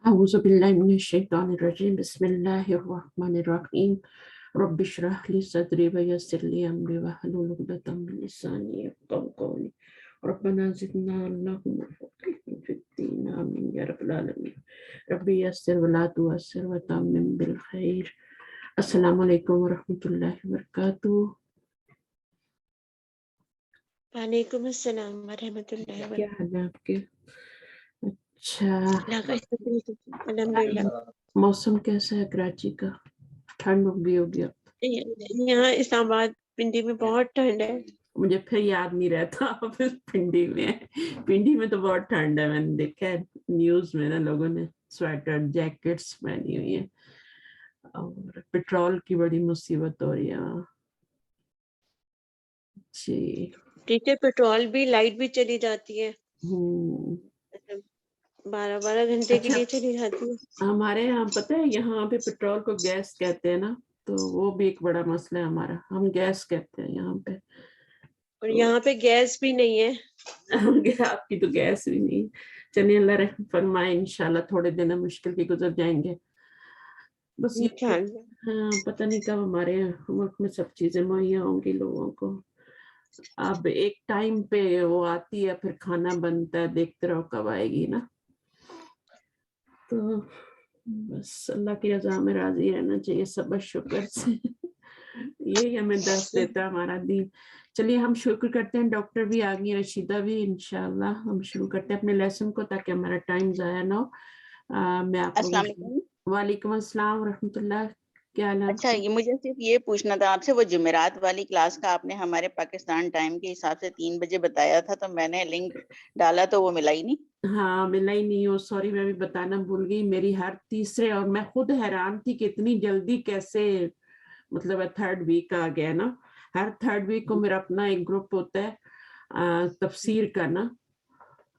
أعوذ بالله من الشيطان الرجيم بسم الله الرحمن الرحيم رب اشرح لي صدري ويسر لي أمري واحلل عقدة من لساني يفقهوا قولي ربنا زدنا اللهم فقهنا في الدين آمين يا رب العالمين ربي يسر ولا تعسر وتمم بالخير السلام علیکم ورحمۃ اللہ وبرکاتہ. وعلیکم السلام ورحمۃ اللہ کیا وبرکاتہ. حال ہے آپ کے؟ اچھا، الحمدللہ. موسم کیسا ہے کراچی کا؟ ٹھنڈ بھی ہو گیا؟ یہاں اسلام آباد پنڈی میں بہت ٹھنڈ ہے. مجھے پھر یاد نہیں رہتا آپ پنڈی میں ہیں. پنڈی میں تو بہت ٹھنڈ ہے، میں نے دیکھا ہے نیوز میں نا، لوگوں نے سویٹر جیکٹس پہنی ہوئی ہیں اور پیٹرول کی بڑی مصیبت ہو رہی ہے. جی ٹھیک ہے، پیٹرول بھی لائٹ بھی چلی جاتی ہے، 12 گھنٹے کے اچھا، لیے چلی جاتی ہے. ہمارے یہاں پتہ ہے یہاں پہ پیٹرول کو گیس کہتے ہیں نا، تو وہ بھی ایک بڑا مسئلہ ہے ہمارا. ہم گیس کہتے ہیں یہاں پہ، اور یہاں پہ گیس بھی نہیں ہے. آپ کی تو گیس بھی نہیں. چلیے اللہ رحم فرمائے، انشاءاللہ تھوڑے دن مشکل کے گزر جائیں گے. بس یہ ہاں، پتہ نہیں کب ہمارے ملک میں سب چیزیں مہیا ہوں گی لوگوں کو. اب ایک ٹائم پہ وہ آتی ہے، پھر کھانا بنتا ہے، دیکھتے رہو کب آئے گی نا. تو بس اللہ کی رضا میں راضی رہنا چاہیے، صبر شکر سے. یہی ہمیں درس دیتا ہے ہمارا دین. چلیے ہم شکر کرتے ہیں، ڈاکٹر بھی آ گئی، رشیدہ بھی. انشاءاللہ ہم شروع کرتے ہیں اپنے لیسن کو تاکہ ہمارا ٹائم ضائع نہ ہو. میں آپ السلام کو علیکم. وعلیکم السلام ورحمۃ اللہ. کیا حال ہے؟ اچھا، یہ مجھے صرف یہ پوچھنا تھا آپ سے، وہ جمعرات والی کلاس کا آپ نے ہمارے پاکستان ٹائم کے حساب سے 3 بجے بتایا تھا، تو میں نے لنک ڈالا تو وہ ملا ہی نہیں. ہاں ملا ہی نہیں ہو، سوری میں بھی بتانا بھول گئی. میری ہر تیسرے، اور میں خود حیران تھی کہ اتنی جلدی کیسے، مطلب 3rd ویک آ گیا نا. ہر 3rd ویک کو میرا اپنا ایک گروپ ہوتا ہے تفسیر کا نا،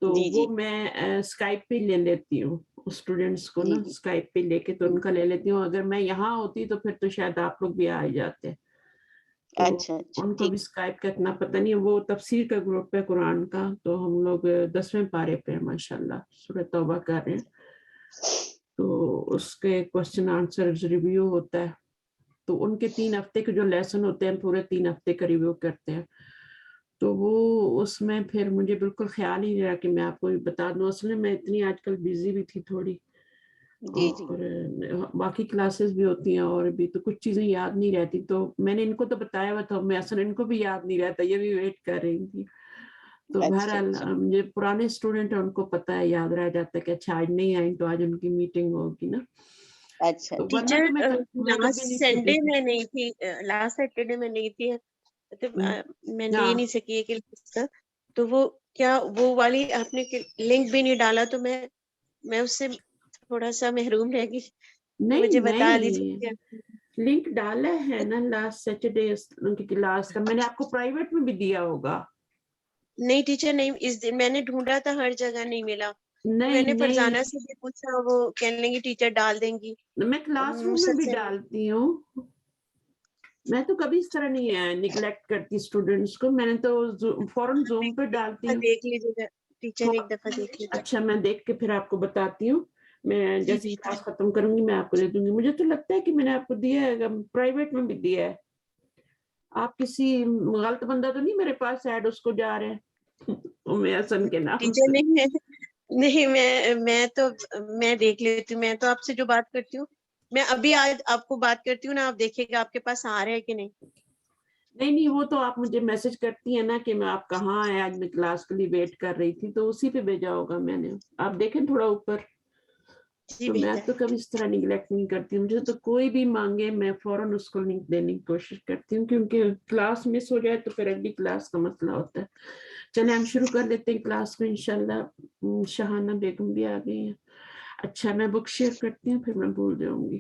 تو جی وہ جی میں اسکائپ پہ لے لیتی ہوں اسٹوڈینٹس کو جی نا، جی اسکائپ پہ لے کے تو ان کا لے لیتی ہوں. اگر میں یہاں ہوتی تو پھر تو شاید آپ لوگ بھی آ ہی جاتے. تو اچھا اچھا ان کو ٹھیک. بھی اسکائپ کا اتنا پتہ نہیں ہے. وہ تفسیر کا گروپ ہے قرآن کا، تو ہم لوگ 10ویں پارے پہ ماشاءاللہ سورہ توبہ کر رہے ہیں. تو اس کے کوشچن آنسر ریویو ہوتا ہے. تو ان کے 3 ہفتے کے جو لیسن ہوتے ہیں، پورے 3 ہفتے کا ریویو کرتے ہیں. تو وہ اس میں پھر مجھے بالکل خیال ہی نہیں رہا کہ میں آپ کو بتا دوں. اصل میں اتنی آج کل بیزی بھی تھی تھوڑی، جی جی اور باقی کلاسز بھی ہوتی ہیں اور بھی، تو کچھ چیزیں یاد نہیں رہتی. تو میں نے ان کو تو بتایا ہوا تھا، میں اصل ان کو بھی یاد نہیں رہتا، یہ بھی ویٹ کر رہی تھی. تو اچھا بہرحال اچھا مجھے پرانے اسٹوڈنٹ ہیں ان کو پتہ ہے، یاد رہ جاتا ہے کہ اچھا آج نہیں آئیں تو آج ان کی میٹنگ ہوگی نا. اچھا. تو ورنہ ٹیچر تو میں کبھی لاسٹ نہیں سنڈے چھوٹی تھی. میں نہیں تھی، لاسٹ سیٹرڈے میں نہیں تھی، تو میں لے نہیں سکی کہ تو وہ کیا وہ والی آپ نے لنک بھی نہیں ڈالا، تو میں اس سے تھوڑا سا محروم رہ گئی. مجھے بتا دیجیے. لنک ڈالا ہے نا لاسٹ سیٹرڈے ان کی کلاس کا، میں نے آپ کو پرائیویٹ میں بھی دیا ہوگا. نہیں ٹیچر نہیں، اس دن میں نے ڈھونڈا تھا، ہر جگہ نہیں ملا. میں نے نہیں، فرزانہ سے بھی پوچھا، وہ کہنے لگی ٹیچر ڈال دیں گی. میں کلاس روم میں بھی ڈالتی ہوں. میں تو کبھی اس طرح نہیں نیگلیکٹ کرتی اسٹوڈینٹس کو. میں نے تو فوراً زوم پہ ڈالتی ہوں. دیکھ لیجیے گا ٹیچر، ایک دفعہ دیکھ لیجیے. اچھا، میں دیکھ کے پھر آپ کو بتاتی ہوں. میں جی جیسے کلاس ختم کروں گی میں آپ کو دے دوں گی. مجھے تو لگتا ہے کہ میں نے آپ کو دیا ہے، پرائیویٹ میں بھی دیا ہے. آپ کسی غلط بندہ تو نہیں میرے پاس ایڈ اس کو جا رہے ہیں حسن کے نام ٹیچر سے؟ نہیں میں تو میں دیکھ لیتی ہوں. میں تو آپ سے جو بات کرتی ہوں، میں ابھی آج آپ کو بات کرتی ہوں نا، آپ دیکھیے گا آپ کے پاس آ رہے ہیں کہ نہیں. نہیں وہ تو آپ مجھے میسج کرتی ہیں نا کہ میں آپ کہاں ہے، آج میں کلاس کے لیے ویٹ کر رہی تھی، تو اسی پہ بھیجا ہوگا میں نے. آپ دیکھیں تھوڑا اوپر. تو میں تو کبھی اس طرح نگلیکٹ نہیں کرتی ہوں. مجھے تو کوئی بھی مانگے میں فوراً اس کو لنک دینے کی کوشش کرتی ہوں، کیونکہ کلاس مس ہو جائے تو پھر اگلی کلاس کا مسئلہ ہوتا ہے. چلیں ہم شروع کر دیتے ہیں کلاس کو انشاءاللہ. شہانہ بیگم بھی آ گئی ہیں. اچھا، میں بک شیئر کرتی ہوں، پھر میں بھول جاؤں گی.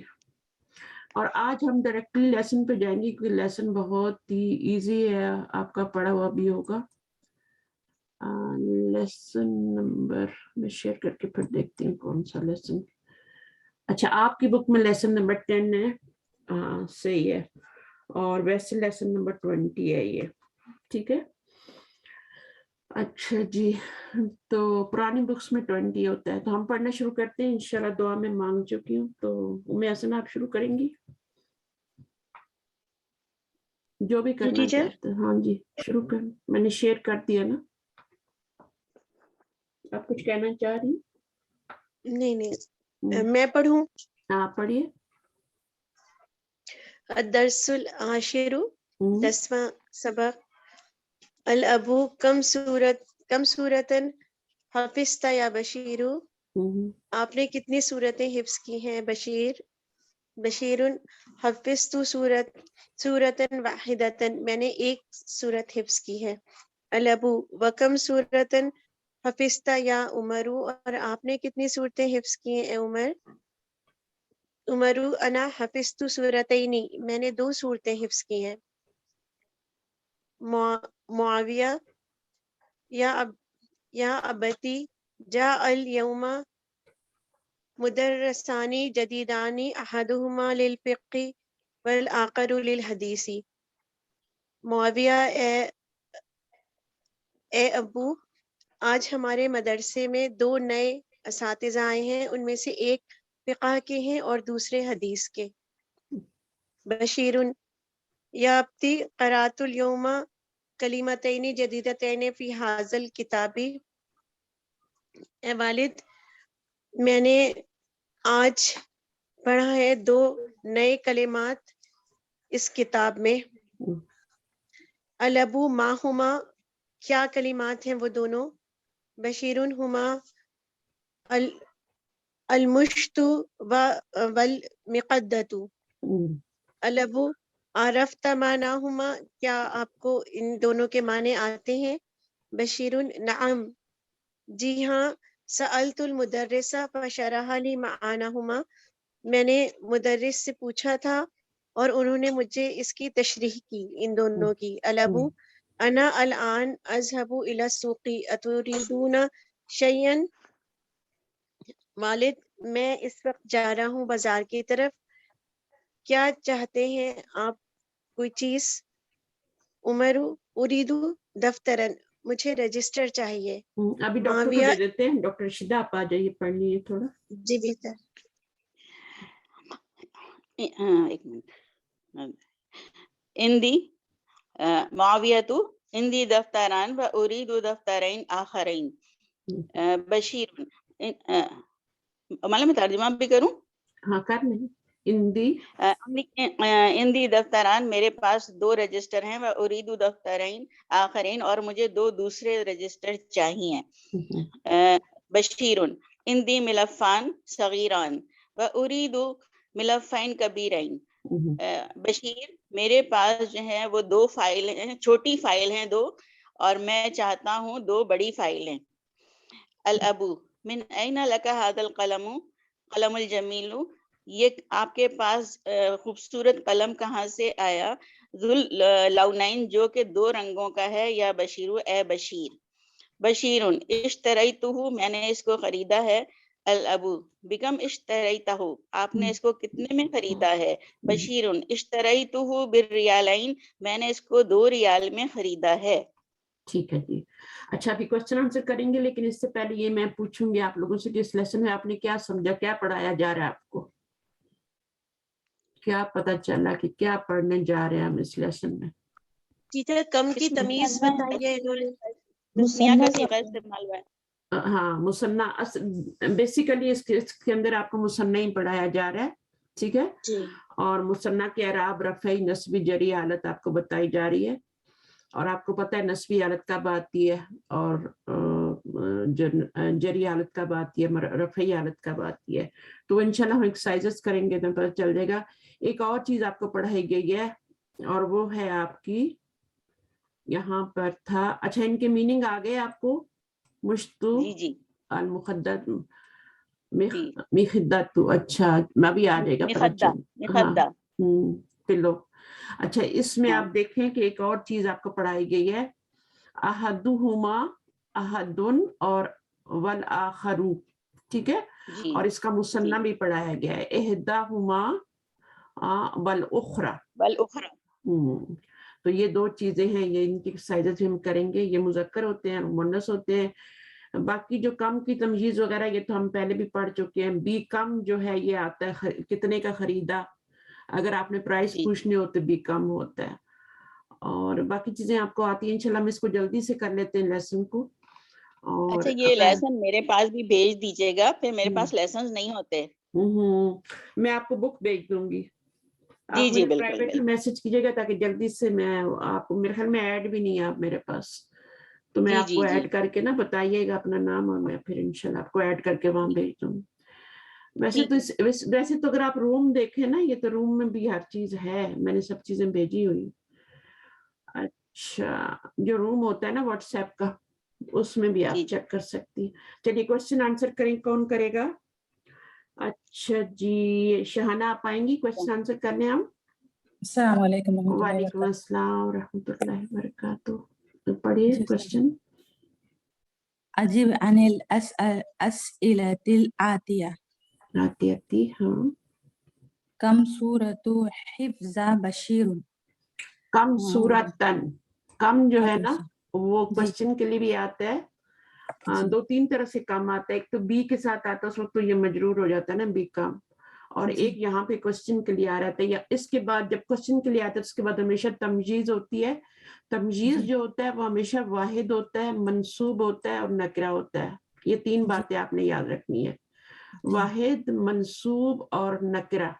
اور آج ہم ڈائریکٹلی لیسن پہ جائیں گے کیونکہ لیسن بہت ہی ایزی ہے، آپ کا پڑھا ہوا بھی ہوگا. لیسن نمبر میں شیئر کر کے پھر دیکھتی ہوں کون سا لیسن. اچھا، آپ کی بک میں لیسن نمبر 10 ہے. ہاں صحیح ہے. اور ویسے لیسن نمبر 20 ہے یہ. ٹھیک ہے. اچھا جی، تو پرانی بکس میں 20 ہوتا ہے، تو ہم پڑھنا شروع کرتے ہیں. انشاءاللہ دعا میں مانگ چکی ہوں. تو ام حسن آپ شروع کریں گی جو بھی کرنا ٹیچر چاہتے ہیں. ہاں جی شروع کر، میں نے شیئر کر دیا نا. آپ کچھ کہنا چاہ رہی نہیں میں پڑھوں. آپ پڑھیے. الدرس العاشر، 10واں سبق. الابو کم صورتن حفظت یا بشیر، آپ نے کتنی صورتیں حفظ کی ہیں بشیر؟ بشیر حفظت سورتن واحدتن، میں نے ایک سورت حفظ کی ہے. الابو وکم صورتن حفظت یا عمرو، اور آپ نے کتنی صورتیں حفظ کی ہیں اے عمر؟ عمرو انا حفظت سورتین، میں نے 2 صورتیں حفظ کی ہیں. معاویہ یا ابتی جاء الیوم مدرسانی جدیدانی احدہما للفقہ والآخر للحدیث. معاویہ اے ابو، آج ہمارے مدرسے میں 2 نئے اساتذہ آئے ہیں، ان میں سے ایک فقہ کے ہیں اور دوسرے حدیث کے. بشیر یا ابتی قرأت الیوم کلمتین جدیدتین فی ھذا الکتاب، اے والد میں نے آج پڑھا ہے 2 نئے کلمات اس کتاب میں. الابو ما ہما، کیا کلمات ہیں وہ دونوں؟ بشیر ہما المشت والمقدۃ. الابو عرفت معناہما، کیا آپ کو ان دونوں کے معنی آتے ہیں؟ بشیر نعم، جی ہاں. سألت المدرس فشرح لی معناہما، میں نے مدرس سے پوچھا تھا اور انہوں نے مجھے اس کی تشریح کی ان دونوں کی. الابو انا الان اذهب الى السوق اتريدون شيئا، والد میں اس وقت جا رہا ہوں بازار کی طرف، کیا چاہتے ہیں آپ کوئی چیز؟ عمر اریدو دفترن، مجھے رجسٹر چاہیے. ابھی ڈاکٹر کو معاویہ دے دیتے ہیں. ڈاکٹر رشیدہ آپ آ جائیے پڑھ لیجیے تھوڑا. جی بہتر. ایک منٹ. اندی معاویۃ اندی دفتران و اريد دفترین آخرین. بشیر، مالا میں ترجمہ بھی کروں؟ ہاں کر لیں. اندی دفتران، میرے پاس 2 رجسٹر ہیں. و اريد دفترین آخرین، اور مجھے 2 دوسرے رجسٹر چاہیے. بشیر اندی ملفان صغیران و اريد ملفین کبیرین. بشیر میرے پاس جو ہے وہ 2 فائل ہیں، چھوٹی فائل ہیں 2، اور میں چاہتا ہوں 2 بڑی فائلیں. الابو من این لک ھذا القلم، قلم الجمیل، یہ آپ کے پاس خوبصورت قلم کہاں سے آیا؟ ذل لونین، جو کہ 2 رنگوں کا ہے. یا بشیر، اے بشیر. بشیر اشتریتہ، میں نے اس کو خریدا ہے. الابو بکم اشتریتہ، آپ نے اس کو کتنے میں خریدا ہے؟ بشیر اشتریتہ بالریالین، میں نے اس کو 2 ریال میں خریدا ہے. ٹھیک ہے جی. اچھا ابھی کوشچن آنسر کریں گے، لیکن اس سے پہلے یہ میں پوچھوں گی آپ لوگوں سے کہ اس لیسن میں آپ نے کیا سمجھا، کیا پڑھایا جا رہا ہے آپ کو، کیا پتا چلا کہ کیا پڑھنے جا رہے ہیں ہم اس لیسن میں؟ ٹیچر کم کی تمیز بتائیے انہوں نے. تسنیہ کا صیغہ استعمال ہوا ہے. ہاں مثنیٰ، بیسیکلی اس کے اندر آپ کو مثنیٰ ہی پڑھایا جا رہا ہے. ٹھیک ہے. جی. اور مثنیٰ کے اعراب، رفعی، نصبی، جری حالت آپ کو بتائی جا رہی ہے. اور آپ کو پتہ ہے نصبی حالت کب آتی ہے اور جری حالت کب آتی ہے، رفعی حالت کب آتی ہے. تو انشاءاللہ ہم ایکسرسائزز کریں گے تو پتہ چل جائے گا. ایک اور چیز آپ کو پڑھائی گئی ہے اور وہ ہے آپ کی یہاں پر تھا. اچھا ان کے میننگ آ گئے آپ کو؟ مشتو، جی المخدت، جی مخدت. اچھا میں بھی آ جائے گا پتہ مخدہ چل. ہاں پلو. اچھا اس میں ہاں آپ دیکھیں کہ ایک اور چیز آپ کو پڑھائی گئی ہے، احدہما، احدن اور والآخر. ٹھیک ہے. جی اور اس کا مثنیٰ بھی پڑھایا گیا ہے، احداہما والاخری. والاخری. تو یہ دو چیزیں ہیں, یہ ان کی ایکسرسائزز ہم کریں گے. یہ مذکر ہوتے ہیں اور مؤنث ہوتے ہیں. باقی جو کم کی تمجیز وغیرہ یہ تو ہم پہلے بھی پڑھ چکے ہیں. بی کم جو ہے یہ آتا ہے کتنے کا خریدا, اگر آپ نے پرائس پوچھنے ہو تو بی کم ہوتا ہے. اور باقی چیزیں آپ کو آتی ہیں انشاءاللہ. ہم اس کو جلدی سے کر لیتے ہیں لیسن کو. اور اچھا یہ لیسن میرے پاس بھی بھیج دیجیے گا, پھر میرے پاس لیسنز نہیں ہوتے. میں آپ کو بک بھیج دوں گی, جی آپ جی مجھے بالکل پرائیویٹلی میسج کیجیے گا تاکہ جلدی سے میں آپ کو, میرے خیال میں ایڈ بھی نہیں ہے آپ میرے پاس, تو میں جی آپ جی کو جی ایڈ کر کے نا بتائیے گا اپنا نام, اور میں پھر انشاءاللہ آپ کو ایڈ کر کے وہاں بھیج دوں گی. ویسے تو اگر آپ روم دیکھیں نا, یہ تو روم میں بھی ہر چیز ہے, میں نے سب چیزیں بھیجی ہوئی. اچھا جو روم ہوتا ہے نا واٹس ایپ کا, اس میں بھی جی آپ چیک کر سکتی. چلیے کوشچن آنسر کریں, کون کرے گا؟ اچھا جی شہانہ آپ آئیں گی کوشچن آنسر کرنے ہم؟ السلام علیکم ورحمۃ اللہ وعلیکم وبرکاتہ. السلام ورحمۃ اللہ وبرکاتہ. پڑھیے کوشچن. أجب عن الأسئلة الآتية. آتی ہاں. كم سورة حفظ بشير؟ کم سورتن, کم جو ہے نا وہ جی کوشچن کے لیے بھی آتا ہے. جی دو تین طرح سے کم آتا ہے. ایک تو بی کے ساتھ آتا ہے, اس وقت تو یہ مجرور ہو جاتا ہے نا بی کم, اور جی ایک یہاں پہ کوشچن کے لیے آ رہا ہے. یا اس کے بعد جب کوشچن کے لیے آتا ہے اس کے بعد ہمیشہ تمجیز ہوتی ہے. تمجیز جی جو ہوتا ہے وہ ہمیشہ واحد ہوتا ہے, منصوب ہوتا ہے اور نکرہ ہوتا ہے. یہ تین جی باتیں آپ نے یاد رکھنی ہے, جی واحد, منصوب اور نکرہ.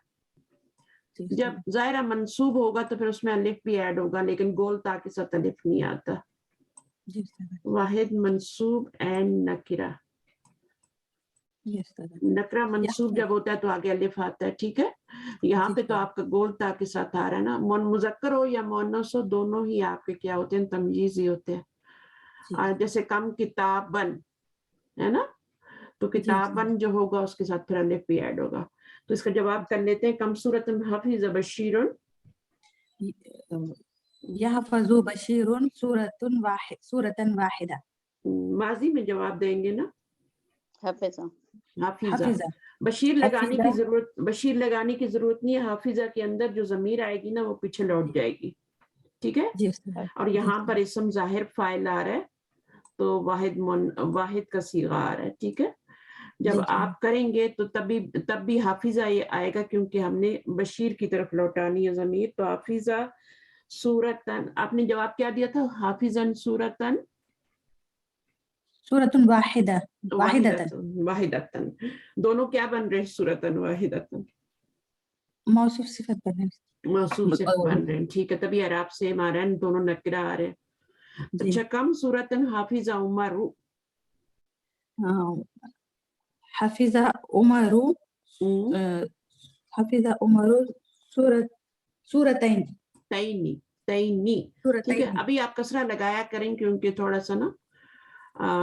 جی جب ظاہرہ منصوب ہوگا تو پھر اس میں الف بھی ایڈ ہوگا, لیکن گول تا کے ساتھ الف نہیں آتا. جی واحد, منصوب اینڈ نکرہ. نکرہ منصوب جب ہوتا ہے تو آگے الف آتا ہے, ٹھیک ہے. یہاں پہ تو آپ کا گول تا کے ساتھ آ رہا ہے نا. مذکر ہو یا مؤنث ہو دونوں ہی آپ کے کیا ہوتے ہیں, تمجیز ہی ہوتے ہیں. جیسے کم کتابن ہے نا, تو کتابن جو ہوگا اس کے ساتھ پھر الف بھی ایڈ ہوگا. تو اس کا جواب کر لیتے ہیں. کم سورۃ حفظ بشیر, يحفظ بشير سورة واحدة. ماضی میں جواب دیں گے نا. حافظہ, حافظہ. بشیر لگانے کی ضرورت, بشیر لگانے کی ضرورت نہیں ہے. حافظہ کے اندر جو ضمیر آئے گی نا وہ پیچھے لوٹ جائے گی, ٹھیک ہے. اور یہاں پر اسم ظاہر فاعل آ رہا ہے, تو واحد کا صیغہ آ رہا ہے, ٹھیک ہے. جب آپ کریں گے تو تب بھی حافظہ یہ آئے گا, کیونکہ ہم نے بشیر کی طرف لوٹانی ہے ضمیر. تو حافظہ سورتن, آپ نے جواب کیا دیا تھا؟ حافظن سورتن سورة واحدة واحدتن. دونوں کیا بن رہے ہیں؟ سورتن واحدتن موصوف صفت بنے. موصوف سے بن رہے ہیں, ٹھیک ہے. تبھی اعراب سے آ رہے ہیں, دونوں نکرہ آ رہے ہیں. اچھا کم سورتن حافظ عمر, حفظ عمر حفظ عمر سورتين. تینی, ٹھیک ہے. ابھی آپ کسرہ لگایا کریں کیونکہ تھوڑا سا نا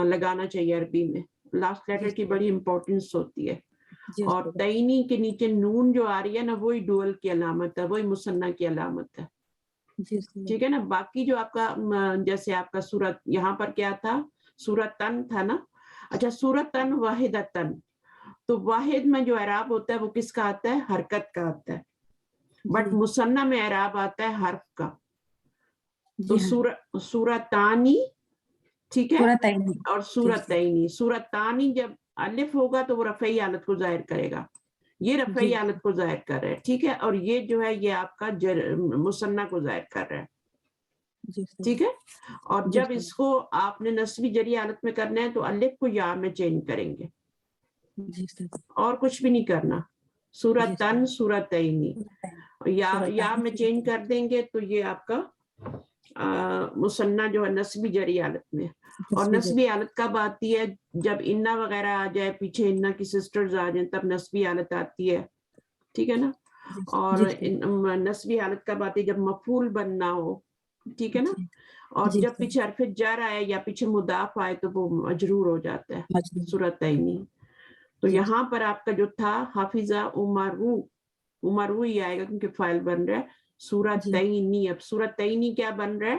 لگانا چاہیے عربی میں. لاسٹ لیٹر کی بڑی امپورٹنس ہوتی ہے. اور تینی کے نیچے نون جو آ رہی ہے نا وہی ڈوئل کی علامت ہے, وہی مثنیٰ کی علامت ہے, ٹھیک ہے نا. باقی جو آپ کا جیسے آپ کا سورت یہاں پر کیا تھا, سورتن تھا نا. اچھا سورتن واحدتن, تو واحد میں جو اعراب ہوتا ہے وہ کس کا آتا ہے؟ حرکت کا آتا ہے. بٹ مثنیٰ میں اعراب آتا ہے حرف کا. تو سورتانی, ٹھیک ہے. اور سورتینی, سورتانی جب الف ہوگا تو وہ رفعی حالت کو ظاہر کرے گا, یہ رفعی حالت کو ظاہر کر رہا ہے, ٹھیک ہے. اور یہ جو ہے یہ آپ کا مثنیٰ کو ظاہر کر رہا ہے, ٹھیک ہے. اور جب اس کو آپ نے نصبی جری حالت میں کرنا ہے تو الف کو یا میں چینج کریں گے, اور کچھ بھی نہیں کرنا. سورتن سورتینی, یا میں چینج کر دیں گے تو یہ آپ کا مثنیٰ جو ہے نصبی جری حالت میں. اور نصبی حالت کب آتی ہے؟ جب انا وغیرہ آ جائے, پیچھے انا کی سسٹرز آ جائیں, تب نصبی حالت آتی ہے, ٹھیک ہے نا. اور نصبی حالت کب آتی ہے؟ جب مفعول بننا ہو, ٹھیک ہے نا. اور جب پیچھے حرف جر آئے یا پیچھے مضاف آئے تو وہ مجرور ہو جاتا ہے, سورتینی. تو یہاں پر آپ کا جو تھا حافظہ عمرو ہی آئے گا کیونکہ فاعل بن رہا ہے. سورتینی, اب سورتینی کیا بن رہا ہے؟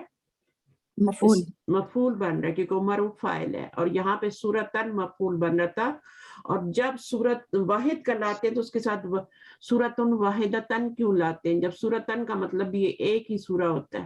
مفعول بن رہا ہے کیونکہ عمر فاعل ہے, اور یہاں پہ سورتن مفعول بن رہا تھا. اور جب سورت واحد کا لاتے ہیں تو اس کے ساتھ سورتن واحدتن کیوں لاتے ہیں؟ جب سورتن کا مطلب یہ ایک ہی سورہ ہوتا ہے,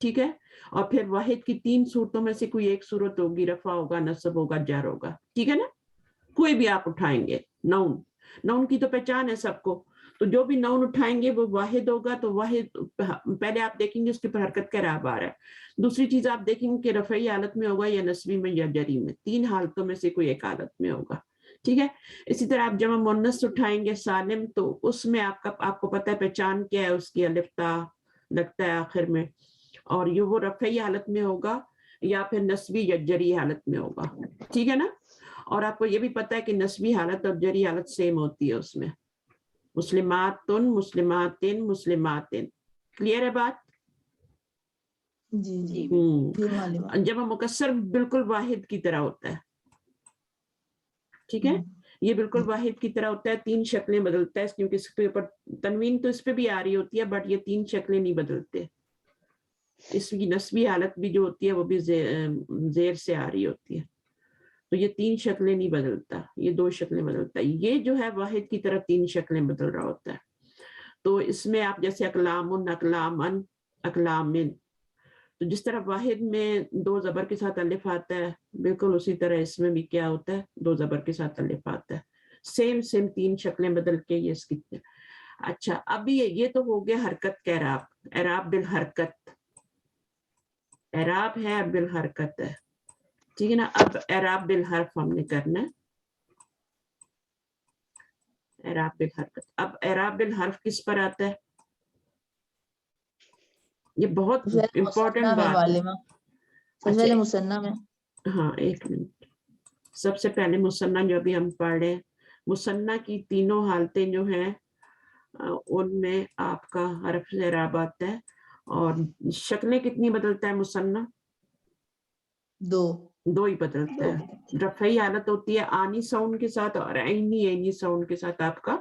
ٹھیک ہے. اور پھر واحد کی 3 صورتوں میں سے کوئی ایک صورت ہوگی, رفع ہوگا, نصب ہوگا, جر ہوگا. ٹھیک ہے نا, کوئی بھی آپ اٹھائیں گے. نون کی تو پہچان ہے سب کو, تو جو بھی نون اٹھائیں گے وہ واحد ہوگا. تو واحد پہلے آپ دیکھیں گے اس کے پر حرکت کا اعراب آ رہا ہے. دوسری چیز آپ دیکھیں گے کہ رفعی حالت میں ہوگا یا نصبی میں یا جری میں, 3 حالتوں میں سے کوئی ایک حالت میں ہوگا. ٹھیک ہے. اسی طرح آپ جمع مؤنث اٹھائیں گے سالم, تو اس میں آپ کو پتہ ہے پہچان کیا ہے, اس کی الف تا لگتا ہے آخر میں, اور یہ وہ رفعی حالت میں ہوگا یا پھر نصبی یا جری حالت میں ہوگا. ٹھیک ہے نا. اور آپ کو یہ بھی پتہ ہے کہ نصبی حالت اور جری حالت سیم ہوتی ہے اس میں, مسلماتن, مسلماتن, مسلماتن. کلیئر ہے بات؟ جی جی جی جی معلوم. جمع مکسر بالکل واحد کی طرح ہوتا ہے. ٹھیک ہے, یہ بالکل واحد کی طرح ہوتا ہے, 3 شکلیں بدلتا ہے کیونکہ اس کے اوپر تنوین تو اس پہ بھی آ رہی ہوتی ہے, بٹ یہ 3 شکلیں نہیں بدلتے. اس کی نسبی حالت بھی جو ہوتی ہے وہ بھی زیر سے آ رہی ہوتی ہے, تو یہ 3 شکلیں نہیں بدلتا, یہ 2 شکلیں بدلتا ہے. یہ جو ہے واحد کی طرح 3 شکلیں بدل رہا ہوتا ہے. تو اس میں آپ جیسے اقلامن, اقلامن, اقلامن, تو جس طرح واحد میں 2 زبر کے ساتھ الف آتا ہے, بالکل اسی طرح اس میں بھی کیا ہوتا ہے, 2 زبر کے ساتھ الف آتا ہے. سیم 3 شکلیں بدل کے یہ اس کی. اچھا, اب یہ تو ہو گیا حرکت کا اعراب, اعراب بالحرکت, اعراب ہے بالحرکت ہے. ٹھیک ہے نا. اب اعراب بالحرف ہم نے کرنا ہے, اعراب بالحرکت. اب اعراب بالحرف کس پر آتا ہے؟ یہ بہت امپورٹنٹ بات ہے. سب سے پہلے مصنع میں. ہاں ایک منٹ, سب سے پہلے مصنع جو ابھی ہم پڑھ رہے ہیں, مصنع کی تینوں حالتیں جو ہیں ان میں آپ کا حرف سے اعراب آتا ہے. اور شکلیں کتنی بدلتا ہے مصنع؟ 2 ہی بدلتا ہے. رفعی حالت ہوتی ہے آنی ساؤنڈ کے ساتھ, اور عینی ساؤنڈ کے ساتھ آپ کا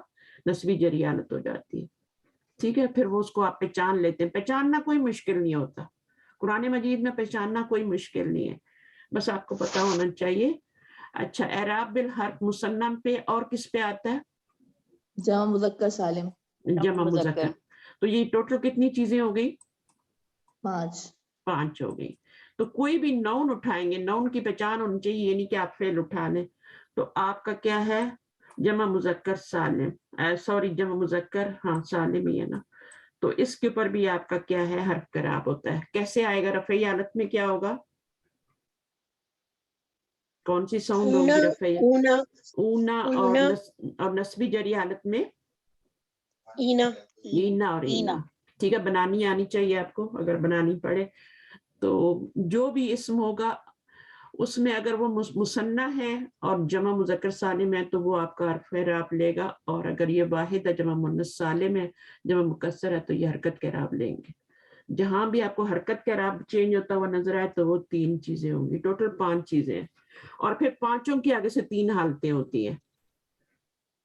نسبی جری حالت ہو جاتی ہے. ٹھیک ہے. پھر وہ اس کو آپ پہچان لیتے ہیں. پہچاننا کوئی مشکل نہیں ہوتا, قرآن مجید میں پہچاننا کوئی مشکل نہیں ہے, بس آپ کو پتا ہونا چاہیے. اچھا, اعراب بالحرف مصنع پہ اور کس پہ آتا ہے؟ جمع مذکر سالم. جمع مذکر. تو یہ ٹوٹل کتنی چیزیں ہو گئی؟ 5 ہو گئی. تو کوئی بھی نون اٹھائیں گے, نون کی پہچان ہونی چاہیے, یہ نہیں کہ آپ فعل اٹھا لیں. تو آپ کا کیا ہے؟ جمع مذکر سالم, سوری جمع مذکر, ہاں سالم ہی ہے نا. تو اس کے اوپر بھی آپ کا کیا ہے, حرف کا اعراب ہوتا ہے. کیسے آئے گا؟ رفعی حالت میں کیا ہوگا, کون سی ساؤنڈ ہوگی رفعی؟ اونا. اور نسبی جری حالت میں اینا اور اینا. ٹھیک ہے. بنانی آنی چاہیے آپ کو, اگر بنانی پڑے تو جو بھی اسم ہوگا اس میں اگر وہ مصنع ہے اور جمع مذکر سالم ہے تو وہ آپ کا حرف اعراب لے گا, اور اگر یہ واحد ہے, جمع مؤنث سالم ہے, جمع مکسر ہے, تو یہ حرکت کے اعراب لیں گے. جہاں بھی آپ کو حرکت کا اعراب چینج ہوتا ہوا نظر آئے تو وہ 3 چیزیں ہوں گی. ٹوٹل 5 چیزیں ہیں, اور پھر 5 کے آگے سے 3 حالتیں ہوتی ہیں.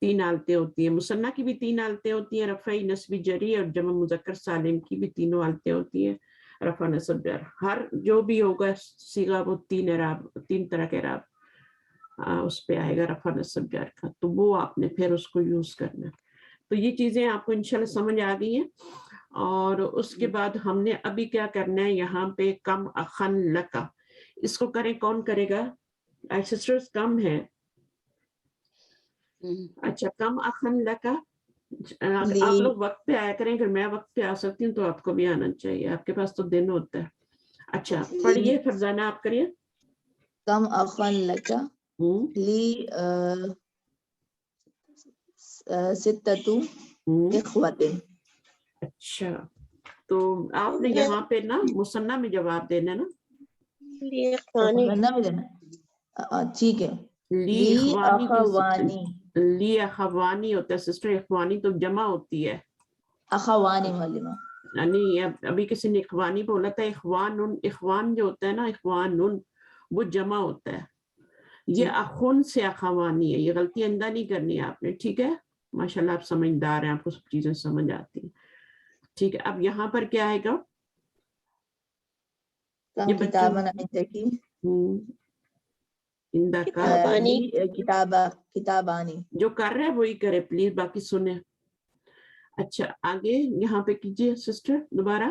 3 حالتیں ہوتی ہیں. مصنع کی بھی 3 حالتیں ہوتی ہیں, رفعی, نسبی, جری, اور جمع مذکر سالم کی بھی 3 حالتیں ہوتی ہیں, رفع, نصب, جر. ہر جو بھی ہوگا صیغہ وہ 3 طرح کے اعراب اس پہ آئے گا, رفع, نصب, جر کا. تو وہ آپ نے پھر اس کو یوز کرنا. تو یہ چیزیں آپ کو انشاءاللہ سمجھ آ گئی ہیں. اور اس کے بعد ہم نے ابھی کیا کرنا ہے, یہاں پہ کم اخن لکا, اس کو کریں, کون کرے گا؟ سسٹرز کم ہے. اچھا, کم اخن لکا. آپ لوگ وقت پہ آیا کریں, اگر میں وقت پہ آ سکتی ہوں تو آپ کو بھی آنا چاہیے, آپ کے پاس تو دن ہوتا ہے. اچھا پڑھیے فرزانہ, آپ کریے. کم اخن لکا لی ستتو اخواتن. اچھا, تو آپ نے یہاں پہ نا مصنع میں جواب دینا نا, ٹھیک ہے. لی اخوانی, لی اخوانی ہوتا ہے سسٹر, اخوانی تو جمع ہوتی ہے. اخوانی معلومہ, یعنی ابھی کسی نے اخوانی بولا تھا, اخوان, اخوان جو ہوتا ہے نا, اخوان وہ جمع ہوتا ہے. یہ اخون سے اخوانی ہے, یہ غلطی اندہ نہیں کرنی ہے آپ نے. ٹھیک ہے, ماشاءاللہ آپ سمجھدار ہیں, آپ کو سب چیزیں سمجھ آتی ہیں. ٹھیک ہے, اب یہاں پر کیا آئے گا؟ یہ کتابانی. جو کر رہے ہیں وہی کرے پلیز, باقی سنیں. اچھا آگے یہاں پہ کیجئے سسٹر دوبارہ.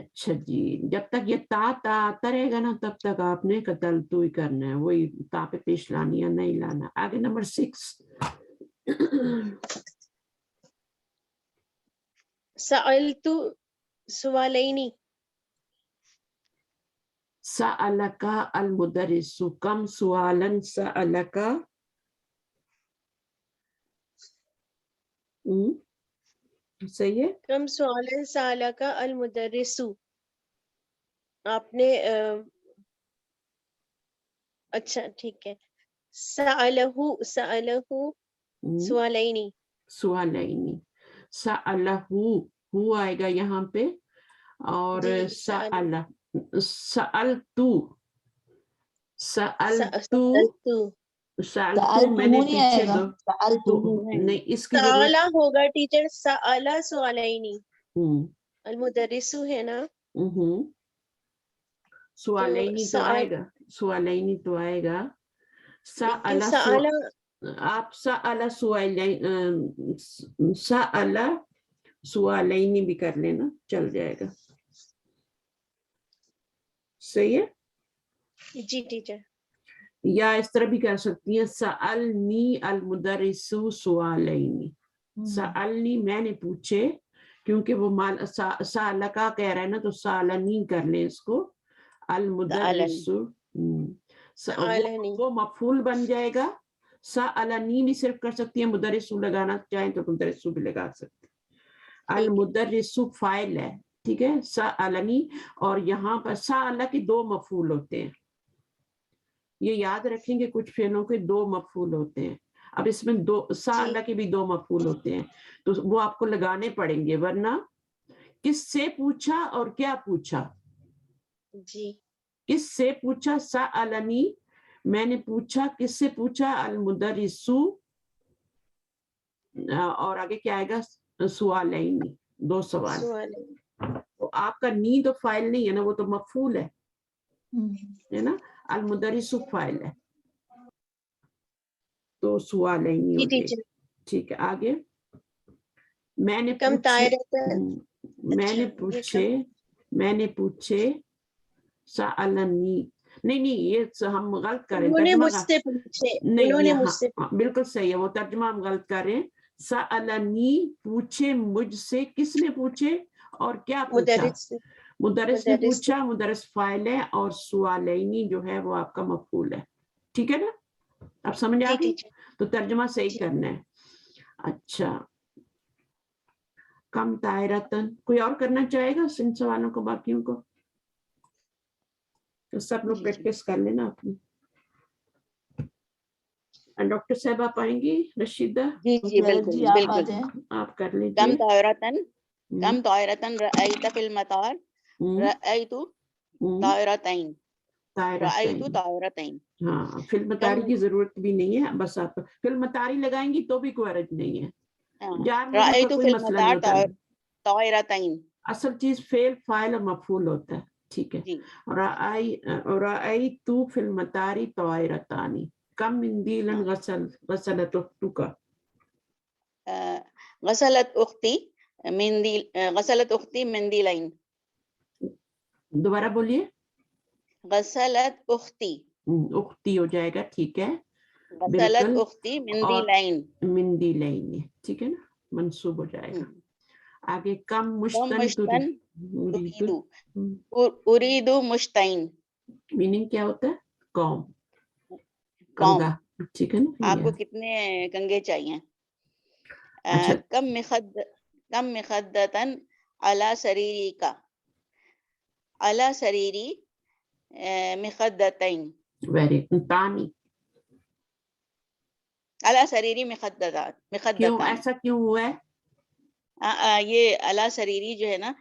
اچھا جی، جب تک یہ تا آتا رہے گا نا تب تک آپ نے قتل تو ہی کرنا ہے، وہی تا پہ پیش لانی ہے، نہیں لانا. آگے نمبر 6. سألتو سوالینی. سألک المدرس کم سوالا سألک. صحیح ہے. کم سوالن سألہ کا المدرسو. آپ نے اچھا ٹھیک ہے. سألہ سوالینی. سوالینی. سألہ ہو آئے گا یہاں پہ، اور جی، سألہ سألتو سألتو سألتو میں نے سألتمو نہیں آئے پیچھے گا، دو سألتمو. نہیں، اس کی ضرورت. سألہ ہوگا ٹیچر، سألہ سوالینی. المدرسو ہے نا، سوالینی تو آئے گا، سوالینی تو آئے گا. لیکن سألہ سألہ آپ سألہ سألہ سوالینی بھی کر لینا، چل جائے گا. صحیح ہے. جی ٹیچر. یا اس طرح بھی کر سکتی ہیں، سألنی المدرس سوالینی. سألنی میں نے پوچھے، کیونکہ وہ سألکا کہہ رہا ہے نا تو سألنی کر لیں اس کو. المدرس سألنی. وہ مفعول بن جائے گا. سألنی بھی صرف کر سکتی ہیں، مدرس لگانا چاہیں تو مدرس بھی لگا سکتے. المدرس فاعل ہے، ٹھیک ہے، سألنی. اور یہاں پر سألہ کے 2 مفعول ہوتے ہیں، یہ یاد رکھیں گے، کچھ فعلوں کے 2 مفعول ہوتے ہیں. اب اس میں سألہ کے بھی 2 مفعول ہوتے ہیں، تو وہ آپ کو لگانے پڑیں گے، ورنہ کس سے پوچھا اور کیا پوچھا. جی، کس سے پوچھا، سألنی میں نے پوچھا. کس سے پوچھا، المدرسو. اور آگے کیا آئے گا، سوالینی، 2 سوال. سوالینی. تو آپ کا نی تو فاعل نہیں ہے نا، وہ تو مفعول ہے نا. المدرس فاعل ہے تو سوالینی جی ہو جائے گی. ٹیچر. ٹھیک ہے. آگے میں نے کم پوچھے، طائرتن. اچھا یہ کم. میں نے پوچھے سألنی. نہیں یہ ہم غلط کر رہے ہیں، انہوں نے ترجمہ مجھ سے پوچھے، نہیں، انہوں نے مجھ یہاں سے بالکل صحیح ہے، وہ ترجمہ ہم غلط کر رہے ہیں. سألنی پوچھے مجھ سے، کس نے پوچھے اور کیا پوچھا. مدرس. مدرس نے مدرس. پوچھا، مدرس فاعل ہے، اور سوالینی جو ہے وہ آپ کا مفعول ہے. ٹھیک ہے نا، اب سمجھ آ جی گئی. ٹیچر. تو ترجمہ صحیح جی. کرنا ہے. اچھا، کم طائرتن کوئی اور کرنا چاہے گا ان سوالوں کو، باقیوں کو تو سب لوگ پریکٹس کر لینا اپنی. ڈاکٹر صاحب آپ آئیں گی، رشیدہ جی جی بالکل جی آپ بالکل. آتے ہیں. آپ کر کم لیجیے. طائرتن رأیت فی المطار. رأیت طائرتین. رأیت طائرتین. ہاں، فی المطاری کی ضرورت بھی نہیں ہے، بس آپ فی المطاری لگائیں گی تو بھی کوئی حرج نہیں ہے. جار مجرور کا رأیت کوئی فی مسئلہ نہیں المطار ہوتا. طائرتین. اصل چیز فعل، فاعل اور مفعول ہوتا ہے. ٹھیک ہے. جی. رأیت فی المطار طائرتان. کم مندیلا غسلت اختک. غسلت اختی مندیلین. دوبارہ بولیے. غسلت اختی. اختی ہو جائے گا، ٹھیک ہے غسلت بالکل. اختی اور مندیلین. مندیلین، ٹھیک ہے نا، منصوب ہو جائے گا. آگے کم مشتن تریدو. اریدو مشتین. میننگ کیا ہوتا ہے، قوم، قوم. کنگا. ٹھیک ہے نا. آپ کو کتنے کنگے چاہیے. اچھا، کم مخدتن علی سریری کا. علی سریری مخدتین. ویری تانی. علی سریری مخدتان. کیوں ایسا کیوں ہوا ہے؟ یہ علی سریری جو ہے نا،